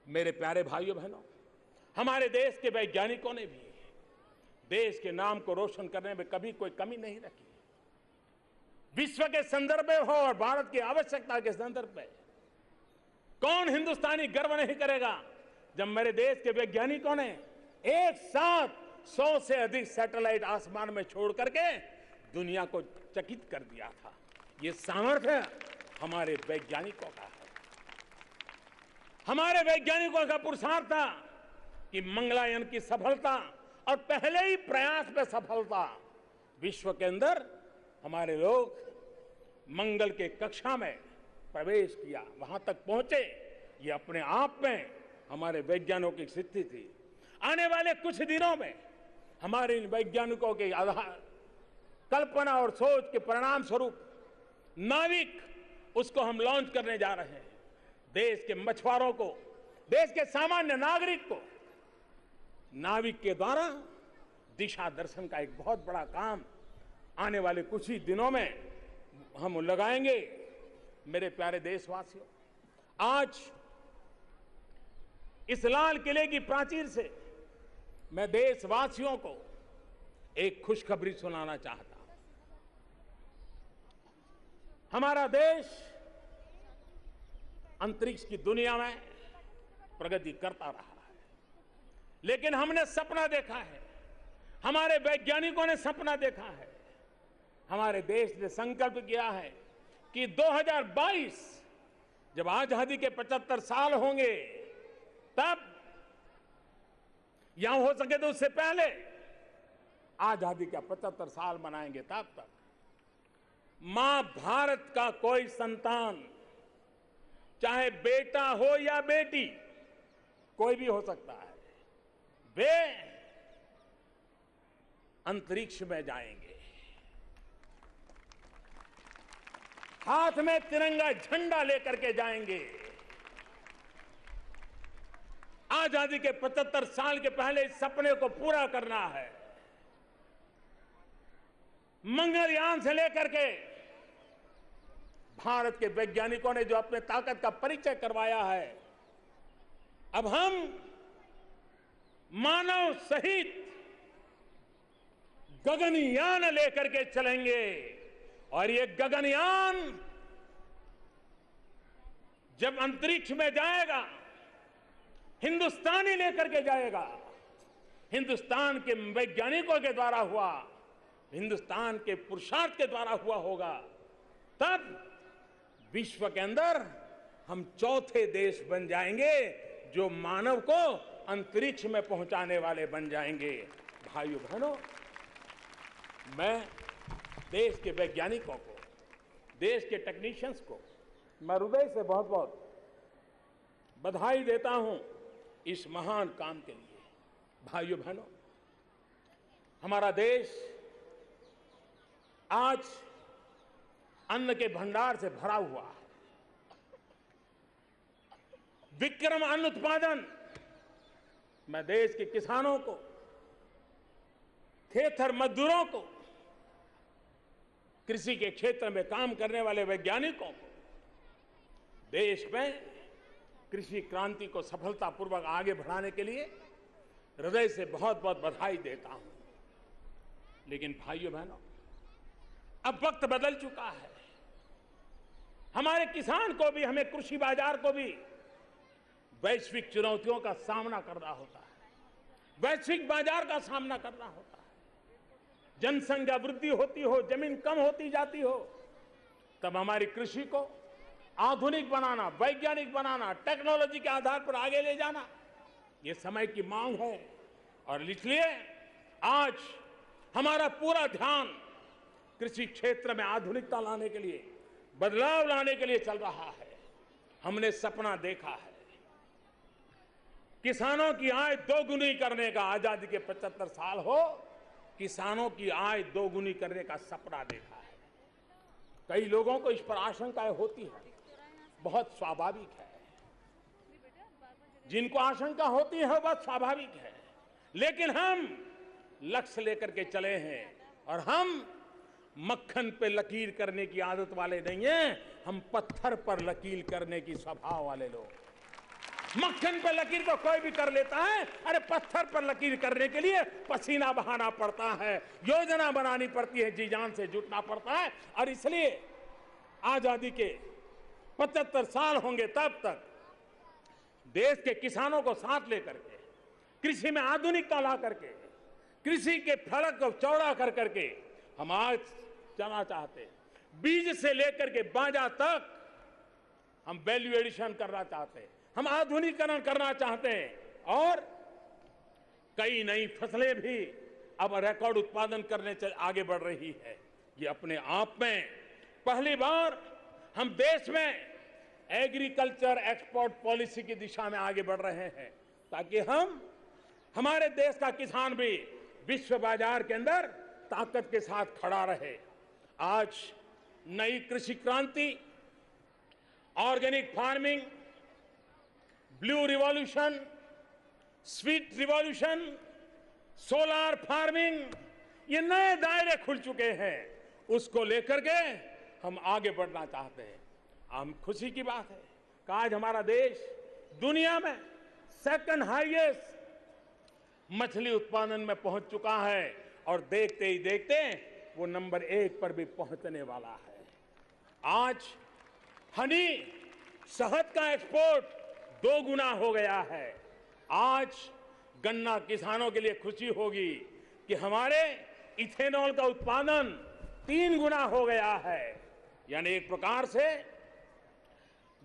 मेरे प्यारे भाइयों बहनों, हमारे देश के वैज्ञानिकों ने भी देश के नाम को रोशन करने में कभी कोई कमी नहीं रखी। विश्व के संदर्भ में हो और भारत की आवश्यकता के संदर्भ में कौन हिंदुस्तानी गर्व नहीं करेगा जब मेरे देश के वैज्ञानिकों ने एक साथ 100 से अधिक सैटेलाइट आसमान में छोड़ करके दुनिया को चकित कर दिया था। ये सामर्थ्य हमारे वैज्ञानिकों का है। हमारे वैज्ञानिकों का पुरुषार्थ था कि मंगलयान की सफलता और पहले ही प्रयास में सफलता, विश्व के अंदर हमारे लोग मंगल के कक्षा में प्रवेश किया, वहां तक पहुंचे। ये अपने आप में हमारे वैज्ञानिकों की सिद्धि थी। आने वाले कुछ दिनों में हमारे इन वैज्ञानिकों के आधार कल्पना और सोच के परिणाम स्वरूप नाविक, उसको हम लॉन्च करने जा रहे हैं। देश के मछुआरों को, देश के सामान्य नागरिक को नाविक के द्वारा दिशा दर्शन का एक बहुत बड़ा काम आने वाले कुछ ही दिनों में हम लगाएंगे। मेरे प्यारे देशवासियों, आज इस लाल किले की प्राचीर से मैं देशवासियों को एक खुशखबरी सुनाना चाहता हूं। हमारा देश अंतरिक्ष की दुनिया में प्रगति करता रहा है, लेकिन हमने सपना देखा है, हमारे वैज्ञानिकों ने सपना देखा है, हमारे देश ने संकल्प किया है कि 2022 जब आजादी के 75 साल होंगे, तब यहां हो सके तो उससे पहले आजादी का 75 साल मनाएंगे। तब तक मां भारत का कोई संतान, चाहे बेटा हो या बेटी, कोई भी हो सकता है, वे अंतरिक्ष में जाएंगे, हाथ में तिरंगा झंडा लेकर के जाएंगे। आजादी के 75 साल के पहले इस सपने को पूरा करना है। मंगलयान से लेकर के भारत के वैज्ञानिकों ने जो अपने ताकत का परिचय करवाया है, अब हम मानव सहित गगनयान लेकर के चलेंगे, और ये गगनयान जब अंतरिक्ष में जाएगा, हिंदुस्तानी लेकर के जाएगा। हिंदुस्तान के वैज्ञानिकों के द्वारा हुआ, हिंदुस्तान के पुरुषार्थ के द्वारा हुआ होगा। तब विश्व के अंदर हम चौथे देश बन जाएंगे जो मानव को अंतरिक्ष में पहुंचाने वाले बन जाएंगे। भाइयों बहनों, मैं देश के वैज्ञानिकों को, देश के टेक्नीशियंस को मैं हृदय से बहुत बहुत बधाई देता हूं इस महान काम के लिए। भाइयों बहनों, हमारा देश आज अन्न के भंडार से भरा हुआ है। विक्रम अन्न उत्पादन, मैं देश के किसानों को, खेतर मजदूरों को, कृषि के क्षेत्र में काम करने वाले वैज्ञानिकों को देश में कृषि क्रांति को सफलतापूर्वक आगे बढ़ाने के लिए हृदय से बहुत बहुत बधाई देता हूं। लेकिन भाइयों बहनों, अब वक्त बदल चुका है। हमारे किसान को भी, हमें कृषि बाजार को भी वैश्विक चुनौतियों का सामना करना होता है, वैश्विक बाजार का सामना करना होता है। जनसंख्या वृद्धि होती हो, जमीन कम होती जाती हो, तब हमारी कृषि को आधुनिक बनाना, वैज्ञानिक बनाना, टेक्नोलॉजी के आधार पर आगे ले जाना, ये समय की मांग है। और इसलिए आज हमारा पूरा ध्यान कृषि क्षेत्र में आधुनिकता लाने के लिए, बदलाव लाने के लिए चल रहा है। हमने सपना देखा है किसानों की आय दोगुनी करने का। आजादी के 75 साल हो, किसानों की आय दोगुनी करने का सपना देखा है। कई लोगों को इस पर आशंकाएं होती है, बहुत स्वाभाविक है। जिनको आशंका होती है बहुत स्वाभाविक है, लेकिन हम लक्ष्य लेकर के चले हैं और हम मक्खन पे लकीर करने की आदत वाले नहीं हैं, हम पत्थर पर लकीर करने की स्वभाव वाले लोग। मक्खन पर लकीर तो कोई भी कर लेता है, अरे पत्थर पर लकीर करने के लिए पसीना बहाना पड़ता है, योजना बनानी पड़ती है, जी जान से जुटना पड़ता है। और इसलिए आजादी के 75 साल होंगे तब तक देश के किसानों को साथ लेकर के, कृषि में आधुनिकता ला करके, कृषि के फलक को चौड़ा कर करके हम आज चलना चाहते हैं। बीज से लेकर के बाजा तक हम वैल्यू एडिशन करना चाहते हैं, हम आधुनिकीकरण करना चाहते हैं। और कई नई फसलें भी अब रिकॉर्ड उत्पादन करने आगे बढ़ रही है। ये अपने आप में पहली बार हम देश में एग्रीकल्चर एक्सपोर्ट पॉलिसी की दिशा में आगे बढ़ रहे हैं, ताकि हमारे देश का किसान भी विश्व बाजार के अंदर ताकत के साथ खड़ा रहे। आज नई कृषि क्रांति, organic farming, blue revolution, sweet revolution, solar farming, ये नए दायरे खुल चुके हैं। उसको लेकर के हम आगे बढ़ना चाहते हैं। हम खुशी की बात है कि आज हमारा देश दुनिया में सेकंड हाईएस्ट मछली उत्पादन में पहुंच चुका है और देखते ही देखते वो नंबर 1 पर भी पहुंचने वाला है। आज हनी, शहद का एक्सपोर्ट 2 गुना हो गया है। आज गन्ना किसानों के लिए खुशी होगी कि हमारे इथेनॉल का उत्पादन 3 गुना हो गया है। यानी एक प्रकार से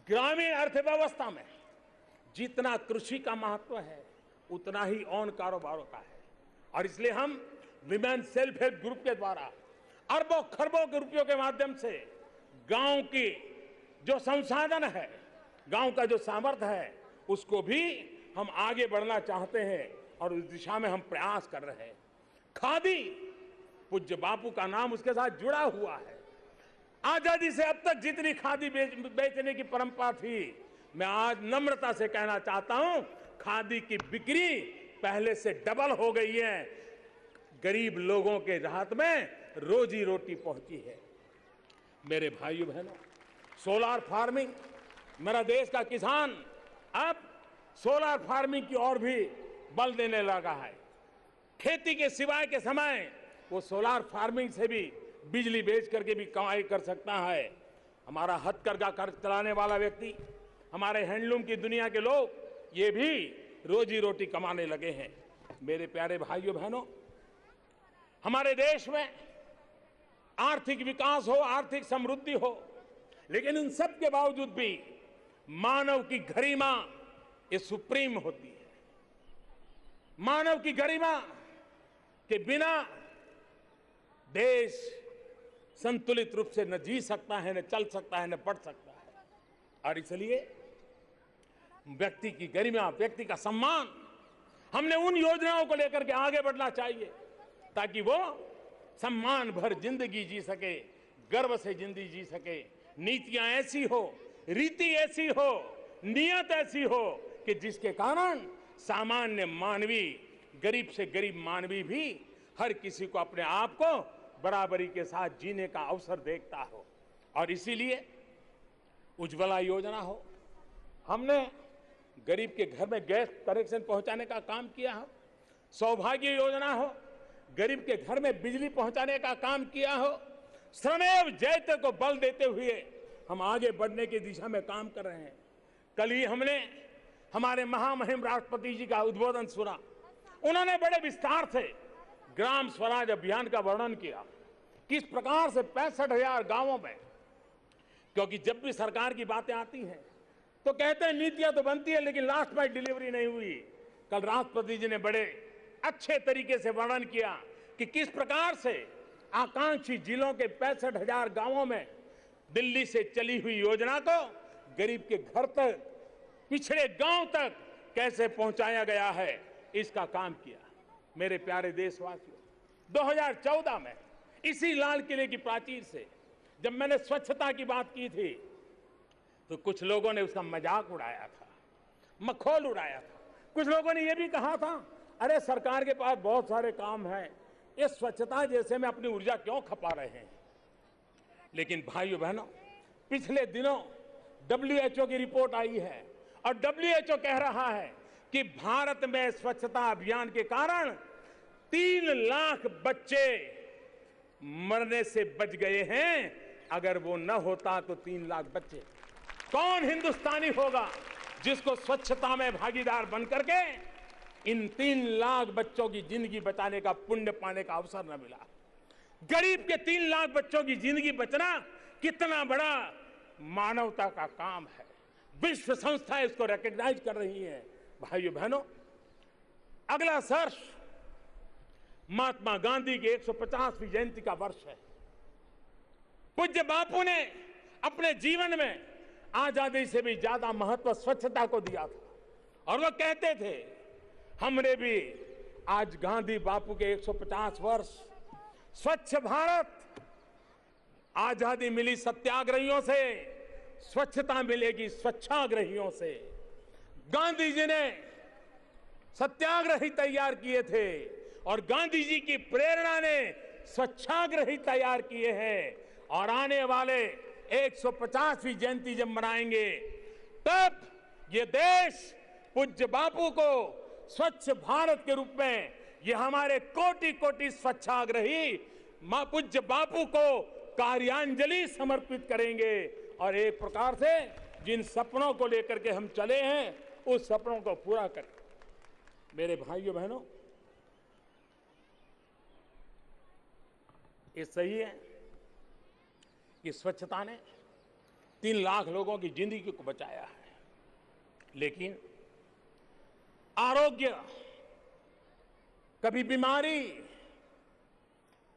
ग्रामीण अर्थव्यवस्था में जितना कृषि का महत्व है उतना ही अन्य कारोबारों का है। और इसलिए हम विमेन सेल्फ हेल्प ग्रुप के द्वारा अरबों खरबों के रुपयों के माध्यम से गांव की जो संसाधन है, गांव का जो सामर्थ्य है, उसको भी हम आगे बढ़ना चाहते हैं और उस दिशा में हम प्रयास कर रहे हैं। खादी, पूज्य बापू का नाम उसके साथ जुड़ा हुआ है। आजादी से अब तक जितनी खादी बेचने की परंपरा थी, मैं आज नम्रता से कहना चाहता हूं, खादी की बिक्री पहले से डबल हो गई है। गरीब लोगों के हाथ में रोजी रोटी पहुंची है। मेरे भाइयों बहनों, सोलार फार्मिंग, मेरा देश का किसान अब सोलार फार्मिंग की ओर भी बल देने लगा है। खेती के सिवाय के समय वो सोलार फार्मिंग से भी बिजली बेच करके भी कमाई कर सकता है। हमारा हथकरघा कर चलाने वाला व्यक्ति, हमारे हैंडलूम की दुनिया के लोग, ये भी रोजी रोटी कमाने लगे हैं। मेरे प्यारे भाइयों बहनों, हमारे देश में आर्थिक विकास हो, आर्थिक समृद्धि हो, लेकिन इन सब के बावजूद भी मानव की गरिमा ये सुप्रीम होती है। मानव की गरिमा के बिना देश संतुलित रूप से न जी सकता है, न चल सकता है, न बढ़ सकता है। और इसलिए व्यक्ति की गरिमा, व्यक्ति का सम्मान, हमने उन योजनाओं को लेकर के आगे बढ़ना चाहिए ताकि वो सम्मान भर जिंदगी जी सके, गर्व से जिंदगी जी सके। नीतियां ऐसी हो, रीति ऐसी हो, नियत ऐसी हो कि जिसके कारण सामान्य मानवी, गरीब से गरीब मानवी भी हर किसी को अपने आप को बराबरी के साथ जीने का अवसर देखता हो। और इसीलिए उज्ज्वला योजना हो, हमने गरीब के घर में गैस कनेक्शन पहुंचाने का काम किया है। सौभाग्य योजना हो, गरीब के घर में बिजली पहुंचाने का काम किया हो, श्रमेव जयते को बल देते हुए हम आगे बढ़ने की दिशा में काम कर रहे हैं। कल ही हमने हमारे महामहिम राष्ट्रपति जी का उद्बोधन सुना। उन्होंने बड़े विस्तार से ग्राम स्वराज अभियान का वर्णन किया, किस प्रकार से 65,000 गांवों में, क्योंकि जब भी सरकार की बातें आती हैं तो कहते हैं नीतियां तो बनती है लेकिन लास्ट माइल डिलीवरी नहीं हुई। कल राष्ट्रपति जी ने बड़े अच्छे तरीके से वर्णन किया कि किस प्रकार से आकांक्षी जिलों के 65,000 गांवों में दिल्ली से चली हुई योजना को गरीब के घर तक, पिछड़े गांव तक कैसे पहुंचाया गया है, इसका काम किया। मेरे प्यारे देशवासियों, 2014 में इसी लाल किले की प्राचीर से जब मैंने स्वच्छता की बात की थी तो कुछ लोगों ने उसका मजाक उड़ाया था, मखौल उड़ाया था। कुछ लोगों ने यह भी कहा था, अरे सरकार के पास बहुत सारे काम हैं, ये स्वच्छता जैसे में अपनी ऊर्जा क्यों खपा रहे हैं। लेकिन भाइयों बहनों, पिछले दिनों WHO की रिपोर्ट आई है और WHO कह रहा है कि भारत में स्वच्छता अभियान के कारण 3 लाख बच्चे मरने से बच गए हैं। अगर वो न होता तो 3 लाख बच्चे, कौन हिंदुस्तानी होगा जिसको स्वच्छता में भागीदार बनकर के इन 3 लाख बच्चों की जिंदगी बचाने का पुण्य पाने का अवसर न मिला। गरीब के 3 लाख बच्चों की जिंदगी बचना कितना बड़ा मानवता का काम है। विश्व संस्था इसको रिकॉग्नाइज कर रही है। भाइयों बहनों, अगला वर्ष महात्मा गांधी की 150वीं जयंती का वर्ष है। पूज्य बापू ने अपने जीवन में आजादी से भी ज्यादा महत्व स्वच्छता को दिया था और वो कहते थे, हमने भी आज गांधी बापू के 150 वर्ष, स्वच्छ भारत, आजादी मिली सत्याग्रहियों से, स्वच्छता मिलेगी स्वच्छाग्रहियों से। गांधी जी ने सत्याग्रही तैयार किए थे और गांधी जी की प्रेरणा ने स्वच्छाग्रही तैयार किए हैं। और आने वाले 150वीं जयंती जब मनाएंगे तब ये देश पूज्य बापू को स्वच्छ भारत के रूप में, ये हमारे कोटि कोटि स्वच्छाग्रही पूज्य बापू को कार्यांजलि समर्पित करेंगे और एक प्रकार से जिन सपनों को लेकर के हम चले हैं उस सपनों को पूरा करें। मेरे भाइयों बहनों, ये सही है कि स्वच्छता ने 3 लाख लोगों की जिंदगी को बचाया है, लेकिन आरोग्य, कभी बीमारी,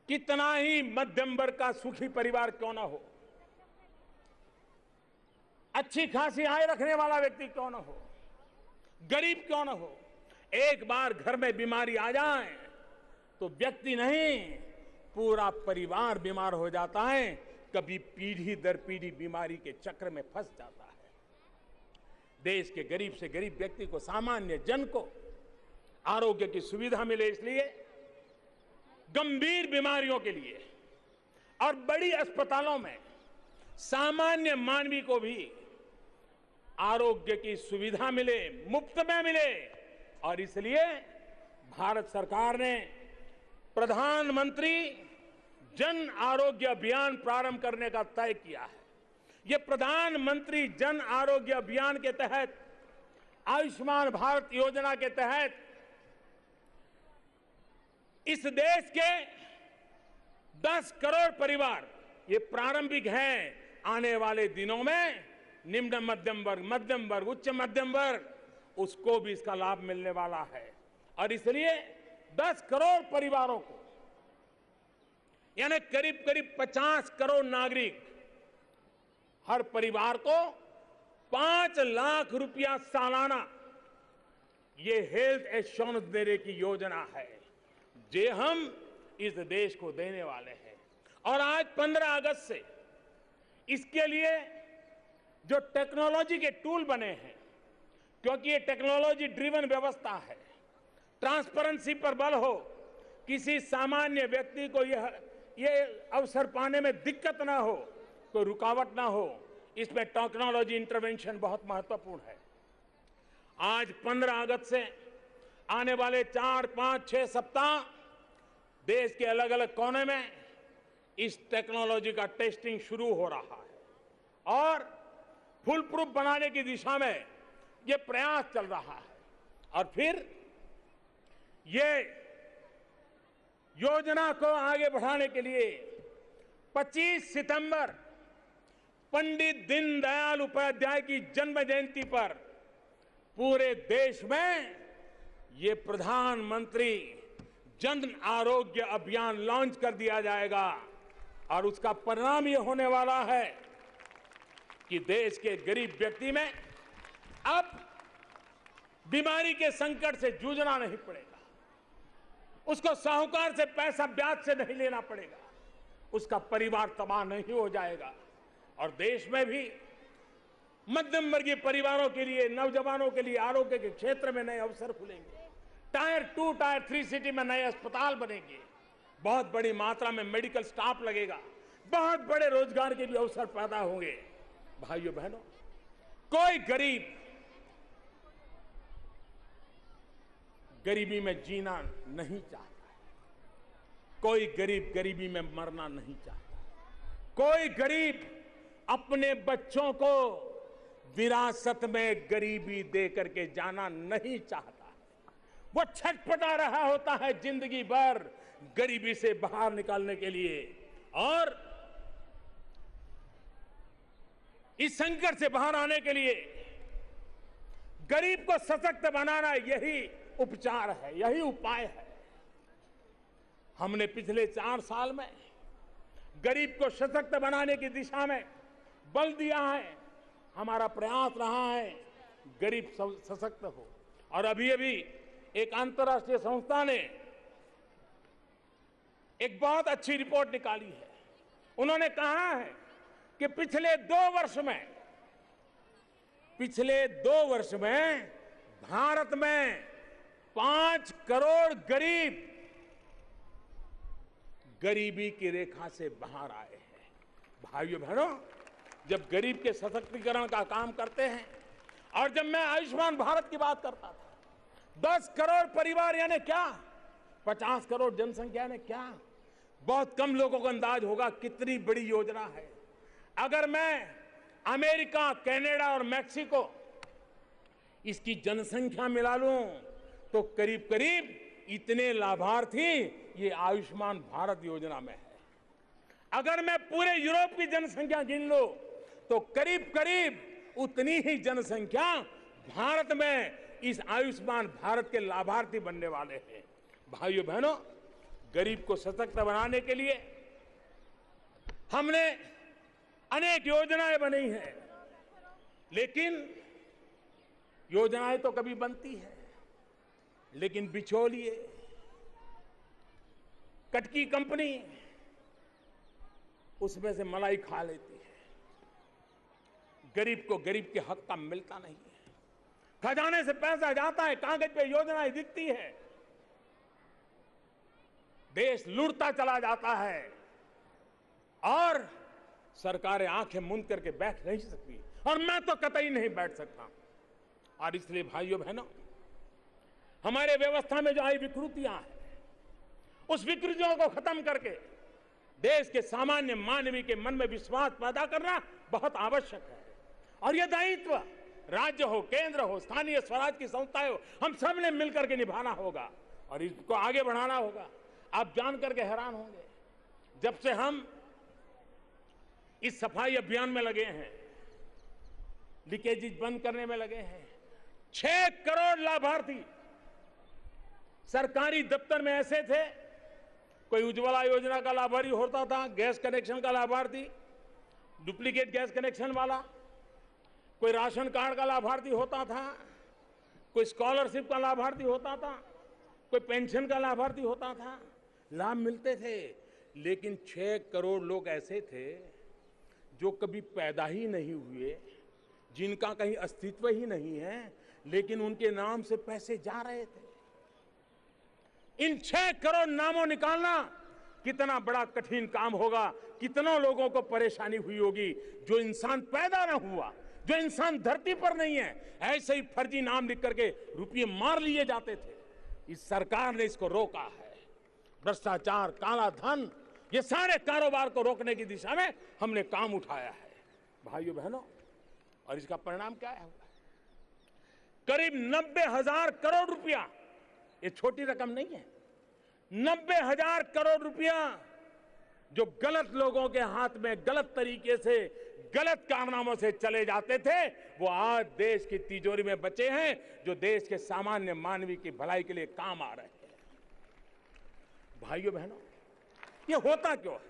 कितना ही मध्यम वर्ग का सुखी परिवार क्यों ना हो, अच्छी खासी आय रखने वाला व्यक्ति क्यों ना हो, गरीब क्यों ना हो, एक बार घर में बीमारी आ जाए तो व्यक्ति नहीं पूरा परिवार बीमार हो जाता है। कभी पीढ़ी दर पीढ़ी बीमारी के चक्र में फंस जाता है। देश के गरीब से गरीब व्यक्ति को, सामान्य जन को आरोग्य की सुविधा मिले, इसलिए गंभीर बीमारियों के लिए और बड़ी अस्पतालों में सामान्य मानवी को भी आरोग्य की सुविधा मिले, मुफ्त में मिले। और इसलिए भारत सरकार ने प्रधानमंत्री जन आरोग्य अभियान प्रारंभ करने का तय किया है। यह प्रधानमंत्री जन आरोग्य अभियान के तहत, आयुष्मान भारत योजना के तहत इस देश के 10 करोड़ परिवार, ये प्रारंभिक हैं, आने वाले दिनों में निम्न मध्यम वर्ग, उच्च मध्यम वर्ग, उसको भी इसका लाभ मिलने वाला है। और इसलिए 10 करोड़ परिवारों को, यानी करीब करीब 50 करोड़ नागरिक, हर परिवार को 5 लाख रुपया सालाना ये हेल्थ एश्योरेंस देने की योजना है, जे हम इस देश को देने वाले हैं। और आज 15 अगस्त से इसके लिए जो टेक्नोलॉजी के टूल बने हैं, क्योंकि ये टेक्नोलॉजी ड्रिवन व्यवस्था है, ट्रांसपेरेंसी पर बल हो, किसी सामान्य व्यक्ति को ये अवसर पाने में दिक्कत ना हो, कोई रुकावट ना हो, इसमें टेक्नोलॉजी इंटरवेंशन बहुत महत्वपूर्ण है। आज 15 अगस्त से आने वाले 4, 5, 6 सप्ताह देश के अलग अलग कोने में इस टेक्नोलॉजी का टेस्टिंग शुरू हो रहा है और फुल प्रूफ बनाने की दिशा में ये प्रयास चल रहा है। और फिर ये योजना को आगे बढ़ाने के लिए 25 सितंबर पंडित दीनदयाल उपाध्याय की जन्म जयंती पर पूरे देश में ये प्रधानमंत्री जन आरोग्य अभियान लॉन्च कर दिया जाएगा और उसका परिणाम ये होने वाला है कि देश के गरीब व्यक्ति में अब बीमारी के संकट से जूझना नहीं पड़ेगा, उसको साहूकार से पैसा ब्याज से नहीं लेना पड़ेगा, उसका परिवार तबाह नहीं हो जाएगा और देश में भी मध्यम वर्गीय परिवारों के लिए, नौजवानों के लिए आरोग्य के क्षेत्र में नए अवसर खुलेंगे। टायर 2, टायर 3 सिटी में नए अस्पताल बनेंगे, बहुत बड़ी मात्रा में मेडिकल स्टाफ लगेगा, बहुत बड़े रोजगार के भी अवसर पैदा होंगे। भाइयों बहनों, कोई गरीब गरीबी में जीना नहीं चाहता, कोई गरीब गरीबी में मरना नहीं चाहता, कोई गरीब अपने बच्चों को विरासत में गरीबी दे करके जाना नहीं चाहता। वो छटपटा रहा होता है जिंदगी भर गरीबी से बाहर निकालने के लिए और इस संकट से बाहर आने के लिए गरीब को सशक्त बनाना यही उपचार है, यही उपाय है। हमने पिछले 4 साल में गरीब को सशक्त बनाने की दिशा में बल दिया है, हमारा प्रयास रहा है गरीब सशक्त हो। और अभी अभी एक अंतर्राष्ट्रीय संस्था ने एक बहुत अच्छी रिपोर्ट निकाली है। उन्होंने कहा है कि पिछले 2 वर्ष में भारत में 5 करोड़ गरीब गरीबी की रेखा से बाहर आए हैं। भाइयों बहनों, जब गरीब के सशक्तिकरण का काम करते हैं और जब मैं आयुष्मान भारत की बात करता था, 10 करोड़ परिवार यानी क्या, 50 करोड़ जनसंख्या यानी क्या, बहुत कम लोगों को अंदाज होगा कितनी बड़ी योजना है। अगर मैं अमेरिका, कनाडा और मैक्सिको इसकी जनसंख्या मिला लूं तो करीब करीब इतने लाभार्थी ये आयुष्मान भारत योजना में है। अगर मैं पूरे यूरोप की जनसंख्या गिन लूं तो करीब करीब उतनी ही जनसंख्या भारत में इस आयुष्मान भारत के लाभार्थी बनने वाले हैं। भाइयों बहनों, गरीब को सशक्त बनाने के लिए हमने अनेक योजनाएं बनाई हैं, लेकिन योजनाएं तो कभी बनती है लेकिन बिचौलिए, कटकी कंपनी उसमें से मलाई खा लेती है, गरीब को गरीब के हक का मिलता नहीं है, खजाने से पैसा जाता है, कागज पे योजनाएं दिखती है, देश लूटता चला जाता है और सरकारें आंखें मूंद करके बैठ नहीं सकती और मैं तो कतई नहीं बैठ सकता। और इसलिए भाइयों बहनों, हमारे व्यवस्था में जो आई विकृतियां हैं, उस विकृतियों को खत्म करके देश के सामान्य मानवीय के मन में विश्वास पैदा करना बहुत आवश्यक है। और यह दायित्व राज्य हो, केंद्र हो, स्थानीय स्वराज की संस्थाएं हो, हम सब ने मिलकर के निभाना होगा और इसको आगे बढ़ाना होगा। आप जान करके हैरान होंगे, जब से हम इस सफाई अभियान में लगे हैं, लीकेजेस बंद करने में लगे हैं, 6 करोड़ लाभार्थी सरकारी दफ्तर में ऐसे थे, कोई उज्ज्वला योजना का लाभार्थी होता था, गैस कनेक्शन का लाभार्थी, डुप्लीकेट गैस कनेक्शन वाला, कोई राशन कार्ड का लाभार्थी होता था, कोई स्कॉलरशिप का लाभार्थी होता था, कोई पेंशन का लाभार्थी होता था, लाभ मिलते थे। लेकिन 6 करोड़ लोग ऐसे थे जो कभी पैदा ही नहीं हुए, जिनका कहीं अस्तित्व ही नहीं है, लेकिन उनके नाम से पैसे जा रहे थे। इन 6 करोड़ नामों निकालना कितना बड़ा कठिन काम होगा, कितनों लोगों को परेशानी हुई होगी। जो इंसान पैदा न हुआ, जो इंसान धरती पर नहीं है, ऐसे ही फर्जी नाम लिख करके रुपये मार लिए जाते थे। इस सरकार ने इसको रोका है। भ्रष्टाचार, काला धन, ये सारे कारोबार को रोकने की दिशा में हमने काम उठाया है भाइयों बहनों। और इसका परिणाम क्या है? करीब 90,000 करोड़ रुपया, ये छोटी रकम नहीं है, 90,000 करोड़ रुपया जो गलत लोगों के हाथ में गलत तरीके से, गलत कारनामों से चले जाते थे, वो आज देश की तिजोरी में बचे हैं, जो देश के सामान्य मानवी की भलाई के लिए काम आ रहे हैं। भाइयों बहनों, ये होता क्यों है?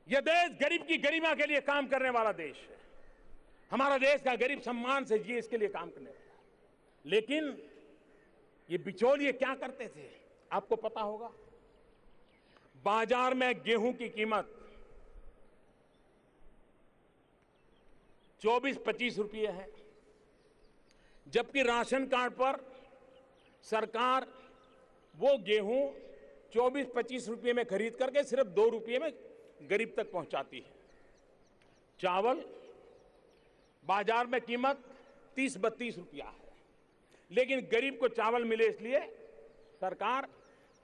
यह देश गरीब की गरिमा के लिए काम करने वाला देश है। हमारा देश का गरीब सम्मान से जिए, इसके लिए काम करने वाला। लेकिन ये बिचौलिए क्या करते थे, आपको पता होगा। बाजार में गेहूं की कीमत 24-25 रुपये है, जबकि राशन कार्ड पर सरकार वो गेहूं 24-25 रुपये में खरीद करके सिर्फ 2 रुपये में गरीब तक पहुंचाती है। चावल बाजार में कीमत 30-32 रुपया है, लेकिन गरीब को चावल मिले इसलिए सरकार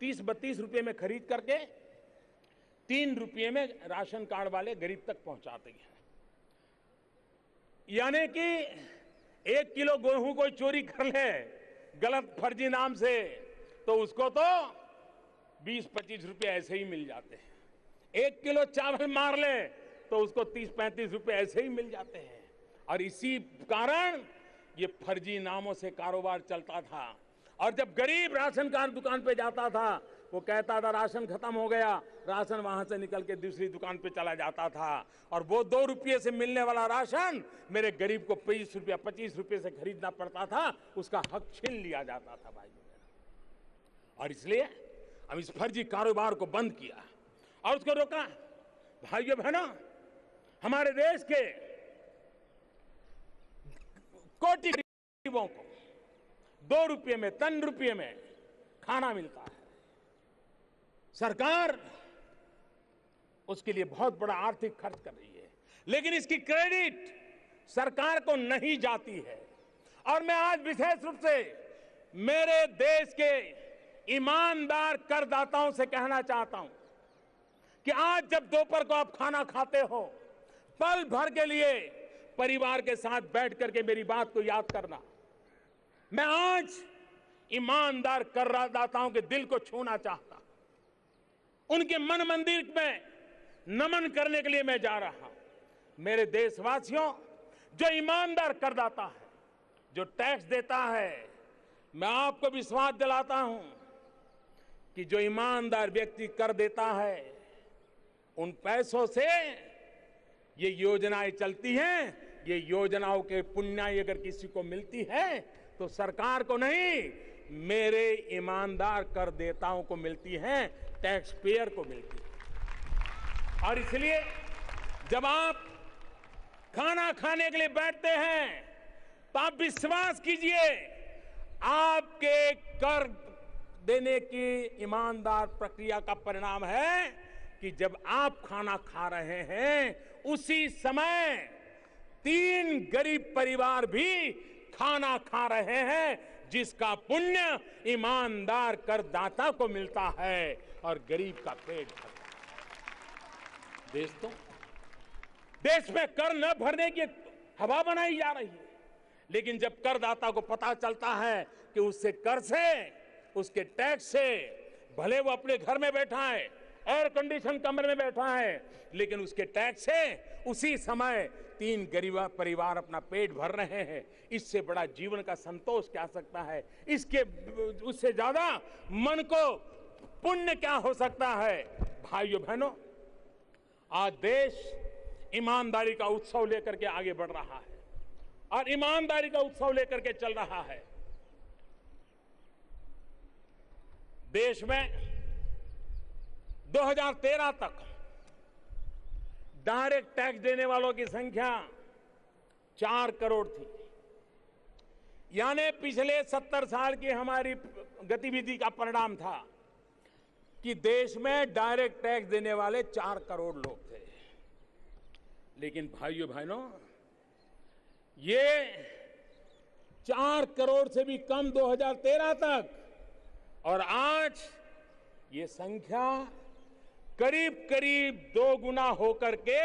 30-32 रुपये में खरीद करके 3 रुपये में राशन कार्ड वाले गरीब तक पहुंचाती है। यानी कि 1 किलो गेहूं कोई चोरी कर ले गलत फर्जी नाम से, तो उसको तो 20-25 रुपये ऐसे ही मिल जाते हैं। 1 किलो चावल मार ले तो उसको 30-35 रुपये ऐसे ही मिल जाते हैं। और इसी कारण ये फर्जी नामों से कारोबार चलता था। और जब गरीब राशन कार्ड दुकान पे जाता था, वो कहता था राशन खत्म हो गया, राशन वहां से निकल के दूसरी दुकान पे चला जाता था, और वो 2 रुपये से मिलने वाला राशन मेरे गरीब को 20 रुपया 25 रुपये से खरीदना पड़ता था, उसका हक छीन लिया जाता था भाई। और इसलिए हम इस फर्जी कारोबार को बंद किया और उसको रोका। भाइयों बहनों, हमारे देश के कोटि गरीबों को 2 रुपये में, 3 रुपये में खाना मिलता है। सरकार उसके लिए बहुत बड़ा आर्थिक खर्च कर रही है, लेकिन इसकी क्रेडिट सरकार को नहीं जाती है। और मैं आज विशेष रूप से मेरे देश के ईमानदार करदाताओं से कहना चाहता हूं कि आज जब दोपहर को आप खाना खाते हो, पल भर के लिए परिवार के साथ बैठ करके मेरी बात को याद करना। मैं आज ईमानदार करदाताओं के दिल को छूना चाहता हूं, उनके मन मंदिर में नमन करने के लिए मैं जा रहा हूं। मेरे देशवासियों, जो ईमानदार करदाता है, जो टैक्स देता है, मैं आपको विश्वास दिलाता हूं कि जो ईमानदार व्यक्ति कर देता है, उन पैसों से ये योजनाएं चलती हैं। ये योजनाओं के पुण्य अगर किसी को मिलती है तो सरकार को नहीं, मेरे ईमानदार करदाताओं को मिलती है, टैक्स पेयर को मिलती है। और इसलिए जब आप खाना खाने के लिए बैठते हैं तो आप विश्वास कीजिए, आपके कर देने की ईमानदार प्रक्रिया का परिणाम है कि जब आप खाना खा रहे हैं, उसी समय 3 गरीब परिवार भी खाना खा रहे हैं, जिसका पुण्य ईमानदार करदाता को मिलता है और गरीब का पेट भरता है। देश में कर न भरने की हवा बनाई जा रही है, लेकिन जब करदाता को पता चलता है कि उससे कर से, उसके टैक्स से, भले वो अपने घर में बैठा है, एयर कंडीशन कमरे में बैठा है, लेकिन उसके टैक्स से उसी समय 3 गरीब परिवार अपना पेट भर रहे हैं, इससे बड़ा जीवन का संतोष क्या सकता है? इसके उससे ज्यादा मन को पुण्य क्या हो सकता है? भाइयों बहनों, आज देश ईमानदारी का उत्सव लेकर के आगे बढ़ रहा है और ईमानदारी का उत्सव लेकर के चल रहा है। देश में 2013 तक डायरेक्ट टैक्स देने वालों की संख्या 4 करोड़ थी। यानी पिछले 70 साल की हमारी गतिविधि का परिणाम था कि देश में डायरेक्ट टैक्स देने वाले 4 करोड़ लोग थे। लेकिन भाइयों बहनों, ये 4 करोड़ से भी कम 2013 तक, और आज ये संख्या करीब करीब 2 गुना होकर के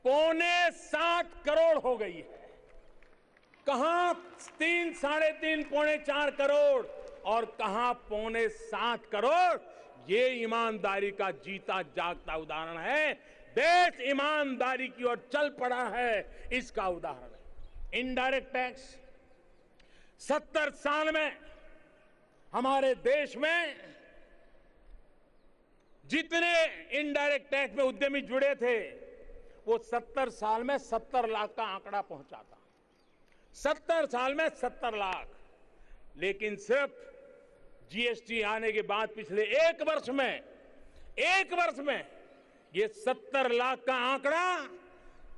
6.25 करोड़ हो गई है। कहां 3, साढ़े 3, 3.25 करोड़ और कहां 6.25 करोड़। ये ईमानदारी का जीता जागता उदाहरण है। देश ईमानदारी की ओर चल पड़ा है, इसका उदाहरण है। इनडायरेक्ट टैक्स 70 साल में हमारे देश में जितने इनडायरेक्ट टैक्स में उद्यमी जुड़े थे, वो 70 साल में 70 लाख का आंकड़ा पहुंचा था। 70 साल में 70 लाख। लेकिन सिर्फ जीएसटी आने के बाद पिछले एक वर्ष में ये 70 लाख का आंकड़ा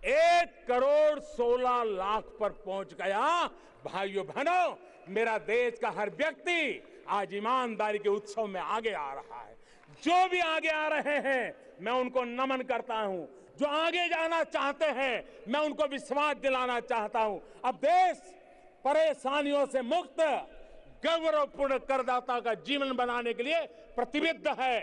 1 करोड़ 16 लाख पर पहुंच गया। भाइयों बहनों, मेरा देश का हर व्यक्ति आज ईमानदारी के उत्सव में आगे आ रहा है। जो भी आगे आ रहे हैं, मैं उनको नमन करता हूं। जो आगे जाना चाहते हैं, मैं उनको विश्वास दिलाना चाहता हूं। अब देश परेशानियों से मुक्त, गौरवपूर्ण करदाता का जीवन बनाने के लिए प्रतिबद्ध है।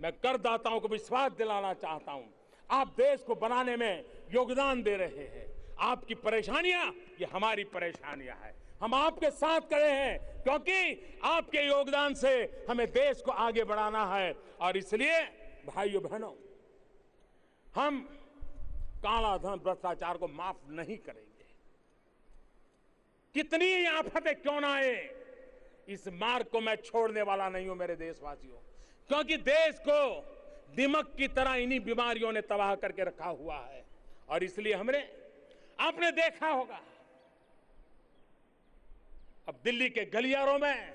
मैं करदाताओं को विश्वास दिलाना चाहता हूं। आप देश को बनाने में योगदान दे रहे हैं। आपकी परेशानियां ये हमारी परेशानियां हैं। हम आपके साथ खड़े हैं, क्योंकि आपके योगदान से हमें देश को आगे बढ़ाना है। और इसलिए भाइयों बहनों, हम काला धन, भ्रष्टाचार को माफ नहीं करेंगे। कितनी ही आफतें क्यों ना आए, इस मार्ग को मैं छोड़ने वाला नहीं हूं मेरे देशवासियों। क्योंकि देश को दिमक की तरह इन्हीं बीमारियों ने तबाह करके रखा हुआ है। और इसलिए आपने देखा होगा, अब दिल्ली के गलियारों में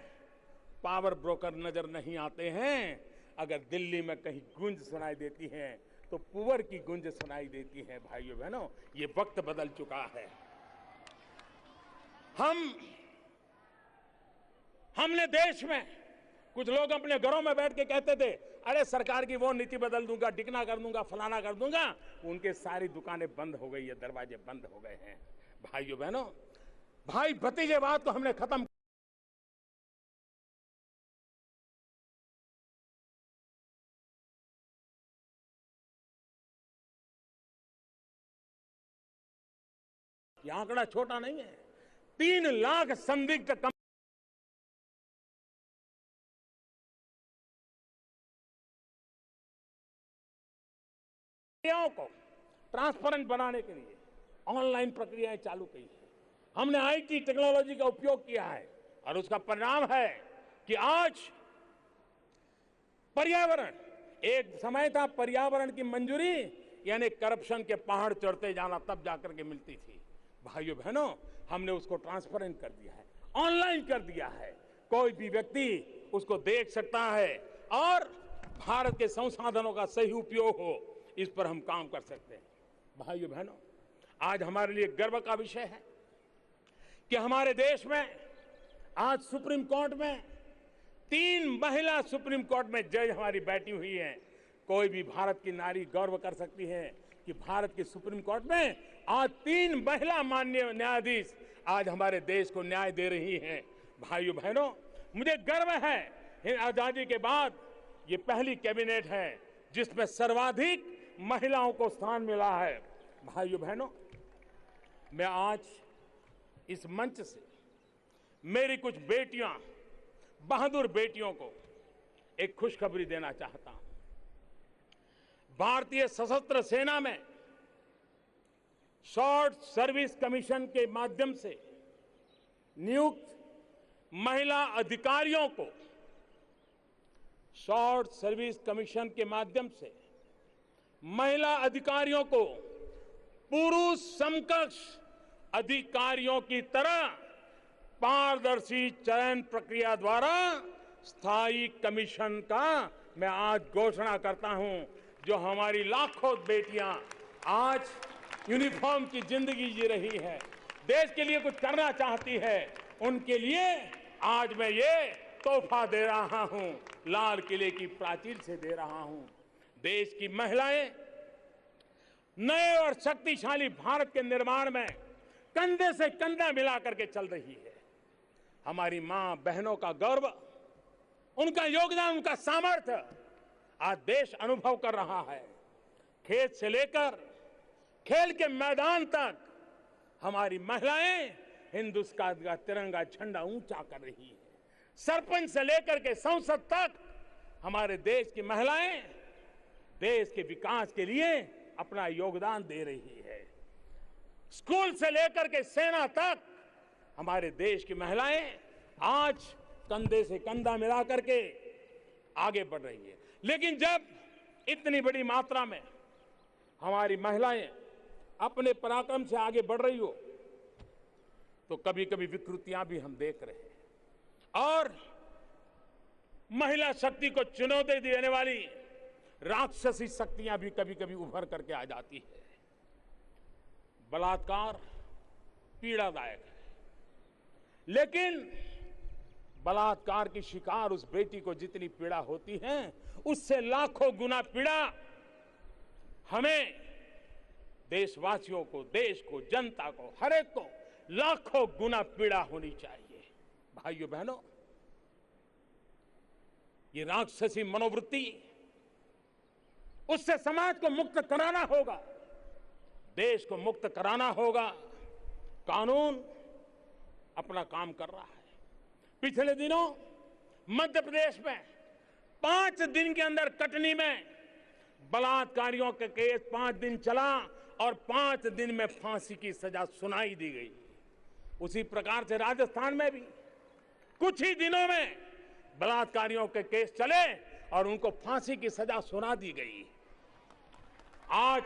पावर ब्रोकर नजर नहीं आते हैं। अगर दिल्ली में कहीं गूंज सुनाई देती है तो पुअर की गूंज सुनाई देती है। भाइयों बहनों, ये वक्त बदल चुका है। हमने देश में कुछ लोग अपने घरों में बैठ के कहते थे, अरे सरकार की वो नीति बदल दूंगा, डिकना कर दूंगा, फलाना कर दूंगा। उनके सारी दुकानें बंद हो गई है, दरवाजे बंद हो गए हैं। भाइयों बहनों, भाई भतीजेवाद को हमने खत्म ये आंकड़ा छोटा नहीं है। 3 लाख संदिग्ध प्रक्रियाओं को ट्रांसपेरेंट बनाने के लिए ऑनलाइन प्रक्रियाएं चालू की है। हमने आईटी टेक्नोलॉजी का उपयोग किया है और उसका परिणाम है कि आज पर्यावरण, एक समय था पर्यावरण की मंजूरी यानी करप्शन के पहाड़ चढ़ते जाना, तब जाकर के मिलती थी। भाइयों बहनों, हमने उसको ट्रांसपेरेंट कर दिया है, ऑनलाइन कर दिया है। कोई भी व्यक्ति उसको देख सकता है और भारत के संसाधनों का सही उपयोग हो, इस पर हम काम कर सकते हैं। भाइयों बहनों, आज हमारे लिए गर्व का विषय है कि हमारे देश में आज सुप्रीम कोर्ट में 3 महिला सुप्रीम कोर्ट में जज हमारी बैठी हुई हैं। कोई भी भारत की नारी गौरव कर सकती है कि भारत की सुप्रीम कोर्ट में आज 3 महिला माननीय न्यायाधीश आज हमारे देश को न्याय दे रही हैं। भाइयों बहनों, मुझे गर्व है, आजादी के बाद ये पहली कैबिनेट है जिसमें सर्वाधिक महिलाओं को स्थान मिला है। भाइयों बहनों, मैं आज इस मंच से मेरी कुछ बेटियां, बहादुर बेटियों को एक खुशखबरी देना चाहता हूं। भारतीय सशस्त्र सेना में शॉर्ट सर्विस कमीशन के माध्यम से नियुक्त महिला अधिकारियों को, शॉर्ट सर्विस कमीशन के माध्यम से महिला अधिकारियों को पुरुष समकक्ष अधिकारियों की तरह पारदर्शी चयन प्रक्रिया द्वारा स्थायी कमीशन का मैं आज घोषणा करता हूं। जो हमारी लाखों बेटियां आज यूनिफॉर्म की जिंदगी जी रही है, देश के लिए कुछ करना चाहती है, उनके लिए आज मैं ये तोहफा दे रहा हूं, लाल किले की प्राचीर से दे रहा हूं। देश की महिलाएं नए और शक्तिशाली भारत के निर्माण में कंधे से कंधा मिला करके चल रही है। हमारी मां बहनों का गौरव, उनका योगदान, उनका सामर्थ्य आज देश अनुभव कर रहा है। खेत से लेकर खेल के मैदान तक हमारी महिलाएं हिंदुस्तान का तिरंगा झंडा ऊंचा कर रही है। सरपंच से लेकर के संसद तक हमारे देश की महिलाएं देश के विकास के लिए अपना योगदान दे रही है। स्कूल से लेकर के सेना तक हमारे देश की महिलाएं आज कंधे से कंधा मिला करके आगे बढ़ रही है। लेकिन जब इतनी बड़ी मात्रा में हमारी महिलाएं अपने पराक्रम से आगे बढ़ रही हो तो कभी कभी विकृतियां भी हम देख रहे हैं और महिला शक्ति को चुनौती देने वाली राक्षसी शक्तियां भी कभी कभी उभर करके आ जाती है। बलात्कार पीड़ादायक है, लेकिन बलात्कार की शिकार उस बेटी को जितनी पीड़ा होती है उससे लाखों गुना पीड़ा हमें, देशवासियों को, देश को, जनता को, हर एक को लाखों गुना पीड़ा होनी चाहिए। भाइयों बहनों, ये राक्षसी मनोवृत्ति, उससे समाज को मुक्त कराना होगा, देश को मुक्त कराना होगा। कानून अपना काम कर रहा है। पिछले दिनों मध्य प्रदेश में 5 दिन के अंदर कटनी में बलात्कारियों का केस 5 दिन चला और 5 दिन में फांसी की सजा सुनाई दी गई। उसी प्रकार से राजस्थान में भी कुछ ही दिनों में बलात्कारियों के केस चले और उनको फांसी की सजा सुना दी गई। आज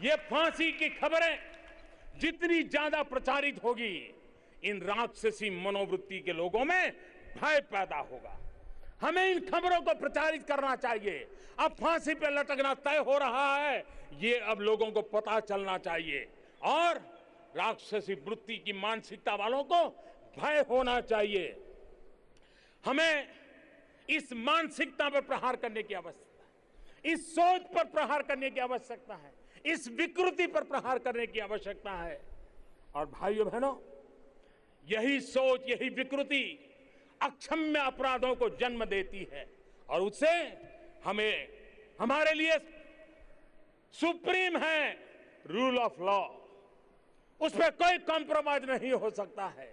ये फांसी की खबरें जितनी ज्यादा प्रचारित होगी, इन राक्षसी मनोवृत्ति के लोगों में भय पैदा होगा। हमें इन खबरों को प्रचारित करना चाहिए। अब फांसी पे लटकना तय हो रहा है, ये अब लोगों को पता चलना चाहिए और राक्षसी वृत्ति की मानसिकता वालों को भय होना चाहिए। हमें इस मानसिकता पर प्रहार करने की आवश्यकता है, इस सोच पर प्रहार करने की आवश्यकता है, इस विकृति पर प्रहार करने की आवश्यकता है। और भाइयों बहनों, यही सोच, यही विकृति अक्षम्य अपराधों को जन्म देती है और उससे हमें, हमारे लिए सुप्रीम है रूल ऑफ लॉ, उस पर कोई कॉम्प्रोमाइज नहीं हो सकता है।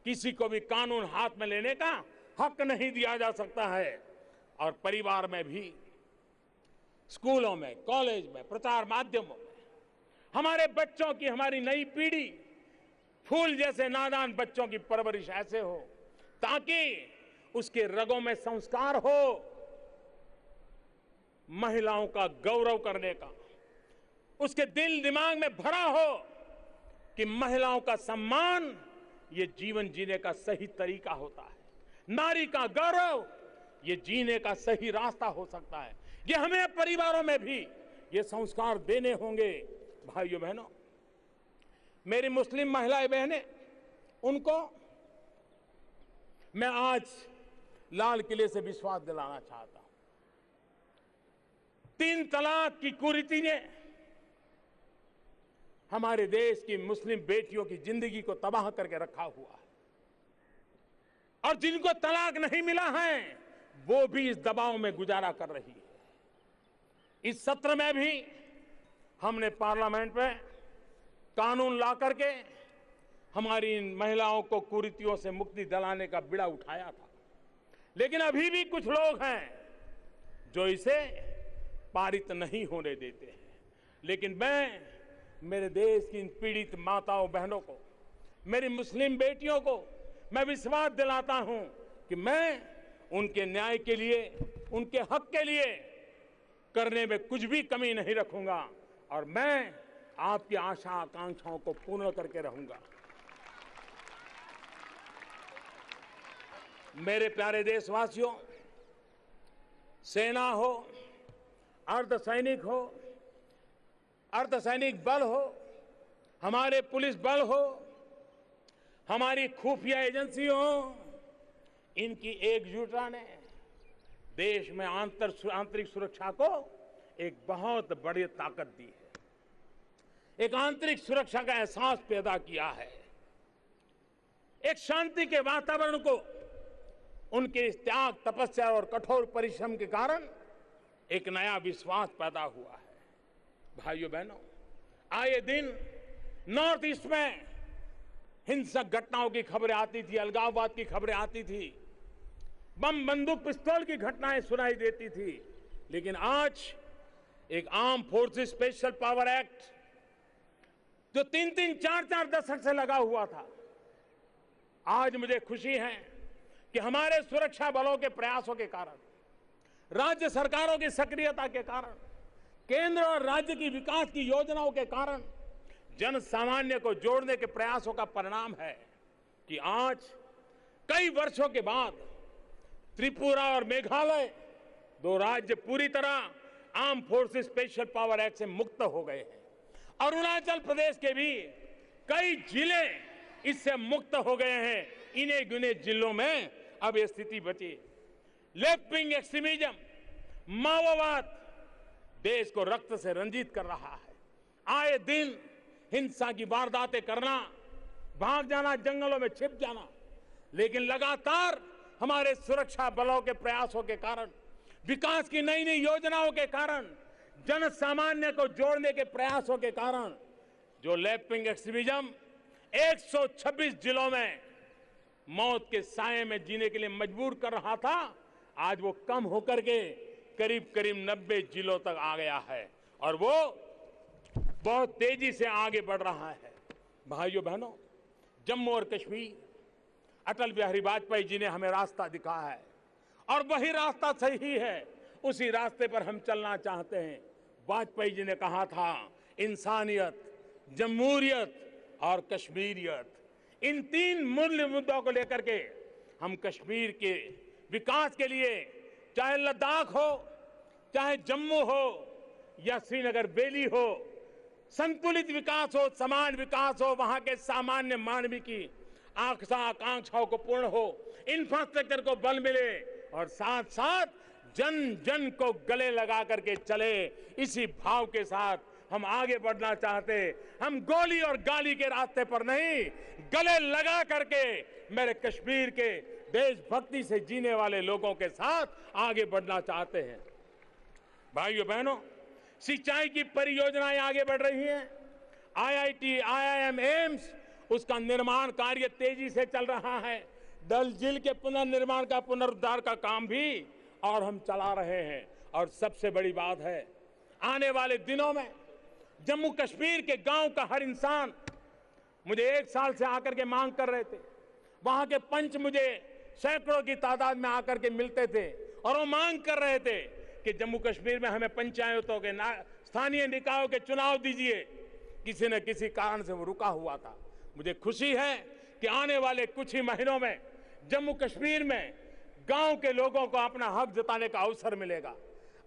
किसी को भी कानून हाथ में लेने का हक नहीं दिया जा सकता है। और परिवार में भी, स्कूलों में, कॉलेज में, प्रचार माध्यमों में हमारे बच्चों की, हमारी नई पीढ़ी फूल जैसे नादान बच्चों की परवरिश ऐसे हो ताकि उसके रगों में संस्कार हो महिलाओं का गौरव करने का, उसके दिल दिमाग में भरा हो कि महिलाओं का सम्मान ये जीवन जीने का सही तरीका होता है, नारी का गौरव ये जीने का सही रास्ता हो सकता है। ये हमें परिवारों में भी ये संस्कार देने होंगे। भाइयों बहनों, मेरी मुस्लिम महिलाएं बहनें, उनको मैं आज लाल किले से विश्वास दिलाना चाहता हूं। 3 तलाक की कुरीति ने हमारे देश की मुस्लिम बेटियों की जिंदगी को तबाह करके रखा हुआ है और जिनको तलाक नहीं मिला है वो भी इस दबाव में गुजारा कर रही है। इस सत्र में भी हमने पार्लियामेंट में कानून ला करके हमारी इन महिलाओं को कुरीतियों से मुक्ति दिलाने का बीड़ा उठाया था, लेकिन अभी भी कुछ लोग हैं जो इसे पारित नहीं होने देते हैं। लेकिन मैं मेरे देश की इन पीड़ित माताओं बहनों को, मेरी मुस्लिम बेटियों को मैं विश्वास दिलाता हूं कि मैं उनके न्याय के लिए, उनके हक के लिए करने में कुछ भी कमी नहीं रखूंगा और मैं आपकी आशा आकांक्षाओं को पूर्ण करके रहूंगा। मेरे प्यारे देशवासियों, सेना हो, अर्धसैनिक हो, अर्धसैनिक बल हो, हमारे पुलिस बल हो, हमारी खुफिया एजेंसी हो, इनकी एकजुटता ने देश में आंतरिक सुरक्षा को एक बहुत बड़ी ताकत दी है। एक आंतरिक सुरक्षा का एहसास पैदा किया है। एक शांति के वातावरण को उनके इस त्याग, तपस्या और कठोर परिश्रम के कारण एक नया विश्वास पैदा हुआ है। भाइयों बहनों, आए दिन नॉर्थ ईस्ट में हिंसक घटनाओं की खबरें आती थी, अलगाववाद की खबरें आती थी, बम, बंदूक, पिस्तौल की घटनाएं सुनाई देती थी। लेकिन आज एक arm forces special power act जो 3-3, 4-4 दशक से लगा हुआ था, आज मुझे खुशी है कि हमारे सुरक्षा बलों के प्रयासों के कारण, राज्य सरकारों की सक्रियता के कारण, केंद्र और राज्य की विकास की योजनाओं के कारण जन सामान्य को जोड़ने के प्रयासों का परिणाम है कि आज कई वर्षों के बाद त्रिपुरा और मेघालय, दो राज्य पूरी तरह arm forces special power act से मुक्त हो गए हैं। अरुणाचल प्रदेश के भी कई जिले इससे मुक्त हो गए हैं। इन्हें गिने जिलों में अब ये स्थिति बची। लेफ्ट विंग एक्सट्रीमिज्म, माओवाद देश को रक्त से रंजित कर रहा है। आए दिन हिंसा की वारदातें करना, भाग जाना, जंगलों में छिप जाना, लेकिन लगातार हमारे सुरक्षा बलों के प्रयासों के कारण, विकास की नई नई योजनाओं के कारण, जन सामान्य को जोड़ने के प्रयासों के कारण जो लेफ्ट विंग एक्सट्रीमिज्म 126 जिलों में मौत के साए में जीने के लिए मजबूर कर रहा था, आज वो कम होकर के करीब करीब 90 जिलों तक आ गया है और वो बहुत तेजी से आगे बढ़ रहा है। भाइयों बहनों, जम्मू और कश्मीर, अटल बिहारी वाजपेयी जी ने हमें रास्ता दिखाया है और वही रास्ता सही है। उसी रास्ते पर हम चलना चाहते हैं। वाजपेयी जी ने कहा था, इंसानियत, जमहूरियत और कश्मीरियत, इन 3 मूल्य मुद्दों को लेकर के हम कश्मीर के विकास के लिए, चाहे लद्दाख हो, चाहे जम्मू हो या श्रीनगर वैली हो, संतुलित विकास हो, समान विकास हो, वहां के सामान्य मानवी की आकांक्षाओं को पूर्ण हो, इंफ्रास्ट्रक्चर को बल मिले और साथ साथ जन जन को गले लगा करके चले। इसी भाव के साथ हम आगे बढ़ना चाहते। हम गोली और गाली के रास्ते पर नहीं, गले लगा करके मेरे कश्मीर के देशभक्ति से जीने वाले लोगों के साथ आगे बढ़ना चाहते हैं। भाइयों बहनों, सिंचाई की परियोजनाएं आगे बढ़ रही हैं। IIT, IIM, एम्स, उसका निर्माण कार्य तेजी से चल रहा है। डल झील के पुनर्निर्माण का, पुनरुद्धार का काम भी और हम चला रहे हैं। और सबसे बड़ी बात है, आने वाले दिनों में जम्मू कश्मीर के गांव का हर इंसान मुझे 1 साल से आकर के मांग कर रहे थे। वहां के पंच मुझे सैकड़ों की तादाद में आकर के मिलते थे और वो मांग कर रहे थे कि जम्मू कश्मीर में हमें पंचायतों के, स्थानीय निकायों के चुनाव दीजिए। किसी न किसी कारण से वो रुका हुआ था। मुझे खुशी है कि आने वाले कुछ ही महीनों में जम्मू कश्मीर में गांव के लोगों को अपना हक जताने का अवसर मिलेगा,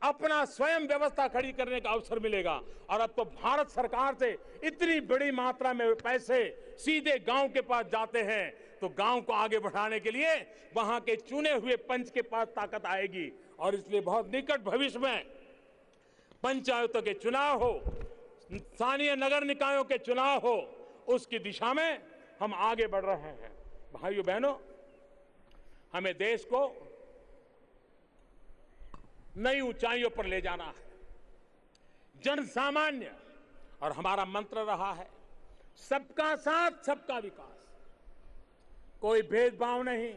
अपना स्वयं व्यवस्था खड़ी करने का अवसर मिलेगा। और अब तो भारत सरकार से इतनी बड़ी मात्रा में पैसे सीधे गांव के पास जाते हैं, तो गांव को आगे बढ़ाने के लिए वहां के चुने हुए पंच के पास ताकत आएगी। और इसलिए बहुत निकट भविष्य में पंचायतों के चुनाव हो, स्थानीय नगर निकायों के चुनाव हो, उसकी दिशा में हम आगे बढ़ रहे हैं। भाइयों बहनों, हमें देश को नई ऊंचाइयों पर ले जाना है। जन सामान्य, और हमारा मंत्र रहा है सबका साथ, सबका विकास। कोई भेदभाव नहीं,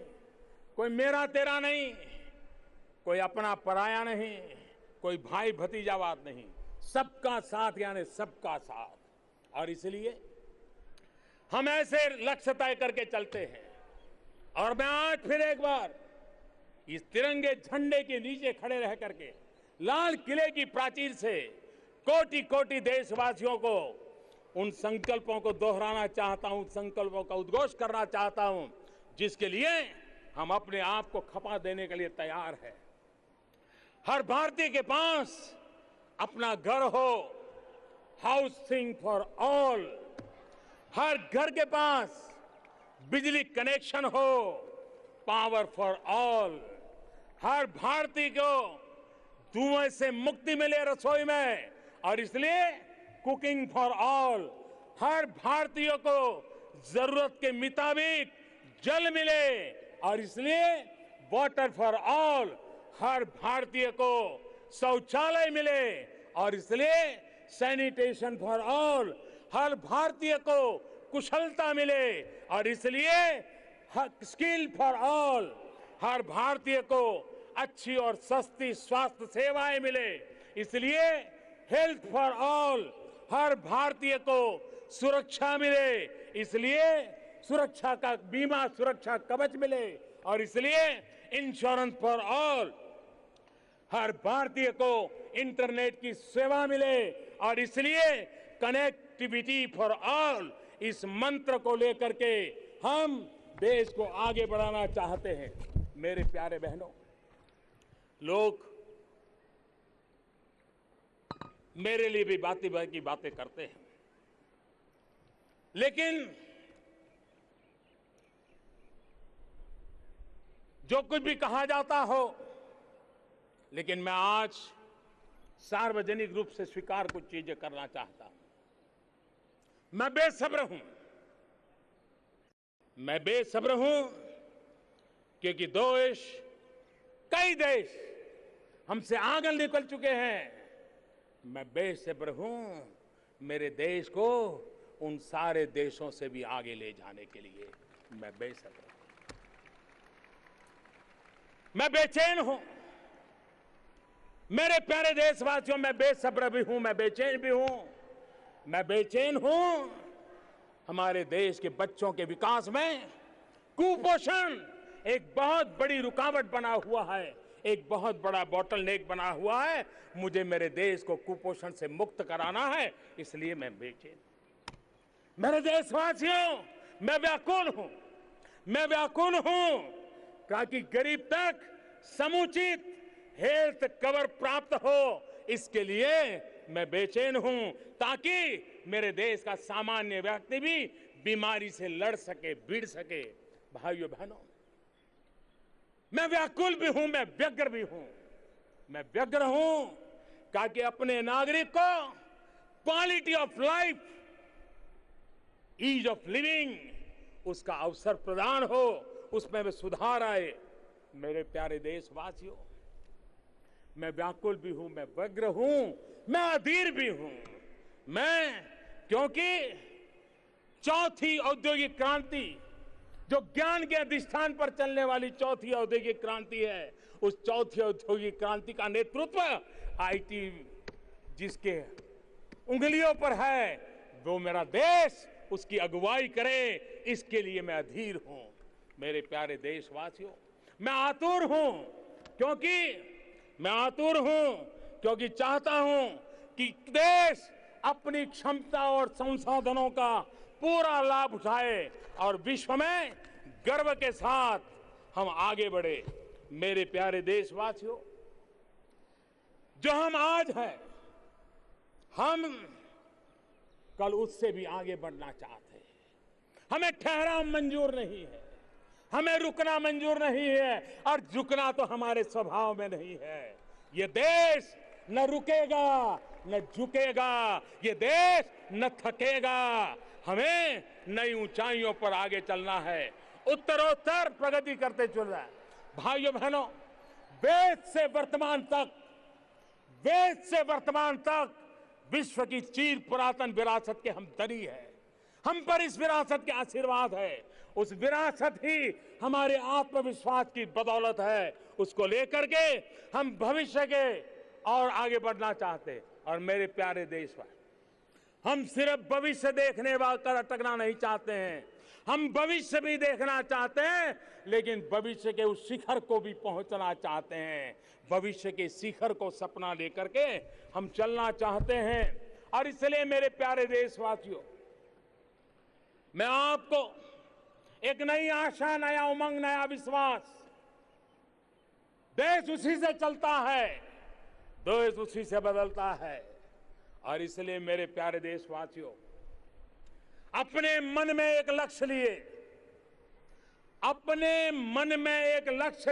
कोई मेरा तेरा नहीं, कोई अपना पराया नहीं, कोई भाई भतीजावाद नहीं, सबका साथ यानी सबका साथ। और इसलिए हम ऐसे लक्ष्य तय करके चलते हैं। और मैं आज फिर एक बार इस तिरंगे झंडे के नीचे खड़े रह करके लाल किले की प्राचीर से कोटि कोटि देशवासियों को उन संकल्पों को दोहराना चाहता हूं, संकल्पों का उद्घोष करना चाहता हूं, जिसके लिए हम अपने आप को खपा देने के लिए तैयार हैं। हर भारतीय के पास अपना घर हो, हाउसिंग फॉर ऑल, हर घर के पास बिजली कनेक्शन हो, पावर फॉर ऑल, हर भारतीय को धुएं से मुक्ति मिले रसोई में। और इसलिए कुकिंग फॉर ऑल, हर भारतीय को जरूरत के मुताबिक जल मिले, और इसलिए वाटर फॉर ऑल, हर भारतीय को शौचालय मिले, और इसलिए सैनिटेशन फॉर ऑल, हर भारतीय को कुशलता मिले, और इसलिए स्किल फॉर ऑल, हर भारतीय को अच्छी और सस्ती स्वास्थ्य सेवाएं मिले, इसलिए हेल्थ फॉर ऑल, हर भारतीय को सुरक्षा मिले, इसलिए सुरक्षा का बीमा, सुरक्षा कवच मिले, और इसलिए इंश्योरेंस फॉर ऑल, हर भारतीय को इंटरनेट की सेवा मिले, और इसलिए कनेक्टिविटी फॉर ऑल, इस मंत्र को लेकर के हम देश को आगे बढ़ाना चाहते हैं। मेरे प्यारे बहनों, लोग मेरे लिए भी बातें करते हैं, लेकिन जो कुछ भी कहा जाता हो, लेकिन मैं आज सार्वजनिक रूप से स्वीकार कुछ चीजें करना चाहता हूं। मैं बेसब्र हूं क्योंकि कई देश हमसे आगे निकल चुके हैं। मैं बेसब्र हूं मेरे देश को उन सारे देशों से भी आगे ले जाने के लिए। मैं बेसब्र हूं, मैं बेचैन हूं। मेरे प्यारे देशवासियों, मैं बेसब्र भी हूं, मैं बेचैन भी हूं। मैं बेचैन हूं हमारे देश के बच्चों के विकास में कुपोषण एक बहुत बड़ी रुकावट बना हुआ है, एक बहुत बड़ा बॉटलनेक बना हुआ है। मुझे मेरे देश को कुपोषण से मुक्त कराना है, इसलिए मैं बेचैन। मेरे देशवासियों, मैं व्याकुल हूं ताकि गरीब तक समुचित हेल्थ कवर प्राप्त हो। इसके लिए मैं बेचैन हूं ताकि मेरे देश का सामान्य व्यक्ति भी बीमारी से लड़ सके, भिड़ सके। भाइयों बहनों, मैं व्याकुल भी हूं, मैं व्यग्र भी हूं। मैं व्यग्र हूं ताकि अपने नागरिक को quality of life, ease of living, उसका अवसर प्रदान हो, उसमें भी सुधार आए। मेरे प्यारे देशवासियों, मैं व्याकुल भी हूं, मैं व्यग्र हूं, मैं अधीर भी हूं। क्योंकि चौथी औद्योगिक क्रांति, जो ज्ञान के अधिष्ठान पर चलने वाली चौथी औद्योगिक क्रांति है, उस चौथी औद्योगिक क्रांति का नेतृत्व आईटी जिसके उंगलियों पर है, वो मेरा देश उसकी अगुवाई करे। इसके लिए मैं अधीर हूं। मेरे प्यारे देशवासियों, मैं आतुर हूं क्योंकि चाहता हूं कि देश अपनी क्षमता और संसाधनों का पूरा लाभ उठाए और विश्व में गर्व के साथ हम आगे बढ़े। मेरे प्यारे देशवासियों, जो हम आज हैं, हम कल उससे भी आगे बढ़ना चाहते हैं। हमें ठहराव मंजूर नहीं है, हमें रुकना मंजूर नहीं है, और झुकना तो हमारे स्वभाव में नहीं है। ये देश न रुकेगा न झुकेगा, ये देश न थकेगा। हमें नई ऊंचाइयों पर आगे चलना है, उत्तरोत्तर प्रगति करते चल रहा है। भाइयों बहनों, वेद से वर्तमान तक विश्व की चीर पुरातन विरासत के हम धनी है। हम पर इस विरासत के आशीर्वाद है। उस विरासत ही हमारे आत्मविश्वास की बदौलत है। उसको लेकर के हम भविष्य के और आगे बढ़ना चाहते। और मेरे प्यारे देशवासी, हम सिर्फ भविष्य देखने वाले अटकना नहीं चाहते हैं, हम भविष्य भी देखना चाहते हैं, लेकिन भविष्य के उस शिखर को भी पहुंचना चाहते हैं। भविष्य के शिखर को सपना लेकर के हम चलना चाहते हैं। और इसलिए मेरे प्यारे देशवासियों, मैं आपको एक नई आशा, नया उमंग, नया विश्वास, देश उसी से चलता है, देश उसी से बदलता है। और इसलिए मेरे प्यारे देशवासियों, अपने मन में एक लक्ष्य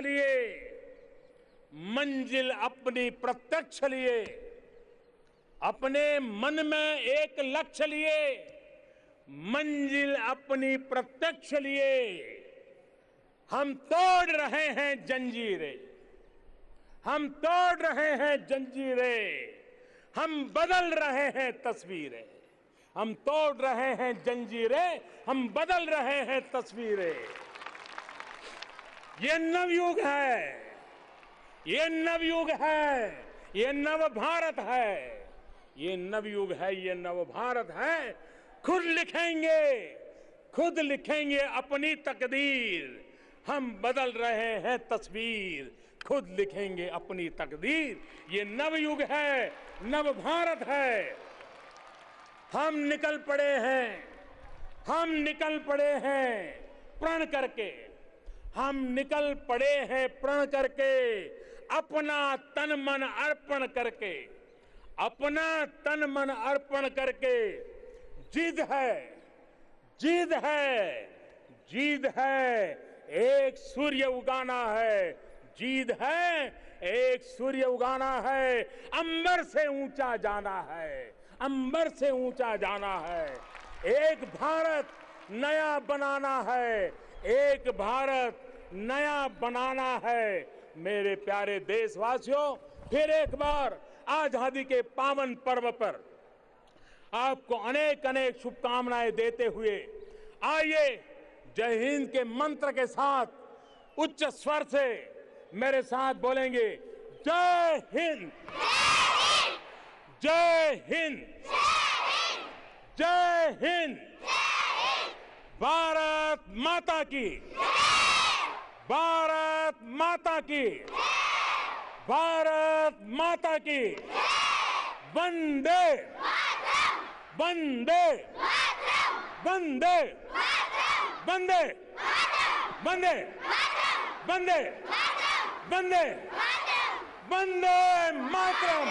लिए, मंजिल अपनी प्रत्यक्ष लिए, अपने मन में एक लक्ष्य लिए, मंजिल अपनी प्रत्यक्ष लिए। हम तोड़ रहे हैं जंजीरें, हम तोड़ रहे हैं जंजीरें, हम बदल रहे हैं तस्वीरें। हम तोड़ रहे हैं जंजीरें, हम बदल रहे हैं तस्वीरें। ये नवयुग है, ये नवयुग है, ये नव भारत है, ये नवयुग है, ये नव भारत है। खुद लिखेंगे, खुद लिखेंगे अपनी तकदीर। हम बदल रहे हैं तस्वीर, खुद लिखेंगे अपनी तकदीर। ये नवयुग है, नव भारत है। हम निकल पड़े हैं, हम निकल पड़े हैं प्रण करके, हम निकल पड़े हैं प्रण करके, अपना तन मन अर्पण करके, अपना तन मन अर्पण करके। जिद है, जिद है, जिद है, एक सूर्य उगाना है। जिद है, एक सूर्य उगाना है। अंबर से ऊंचा जाना है, अंबर से ऊंचा जाना है। एक भारत नया बनाना है, एक भारत नया बनाना है। मेरे प्यारे देशवासियों, फिर एक बार आजादी के पावन पर्व पर आपको अनेक अनेक शुभकामनाएं देते हुए आइए जय हिंद के मंत्र के साथ उच्च स्वर से मेरे साथ बोलेंगे, जय हिंद, जय हिंद, जय हिंद। भारत माता की, भारत माता की, भारत माता की। वंदे, वंदे, वंदे, वंदे, वंदे, वंदे, वंदे, वंदे मातरम।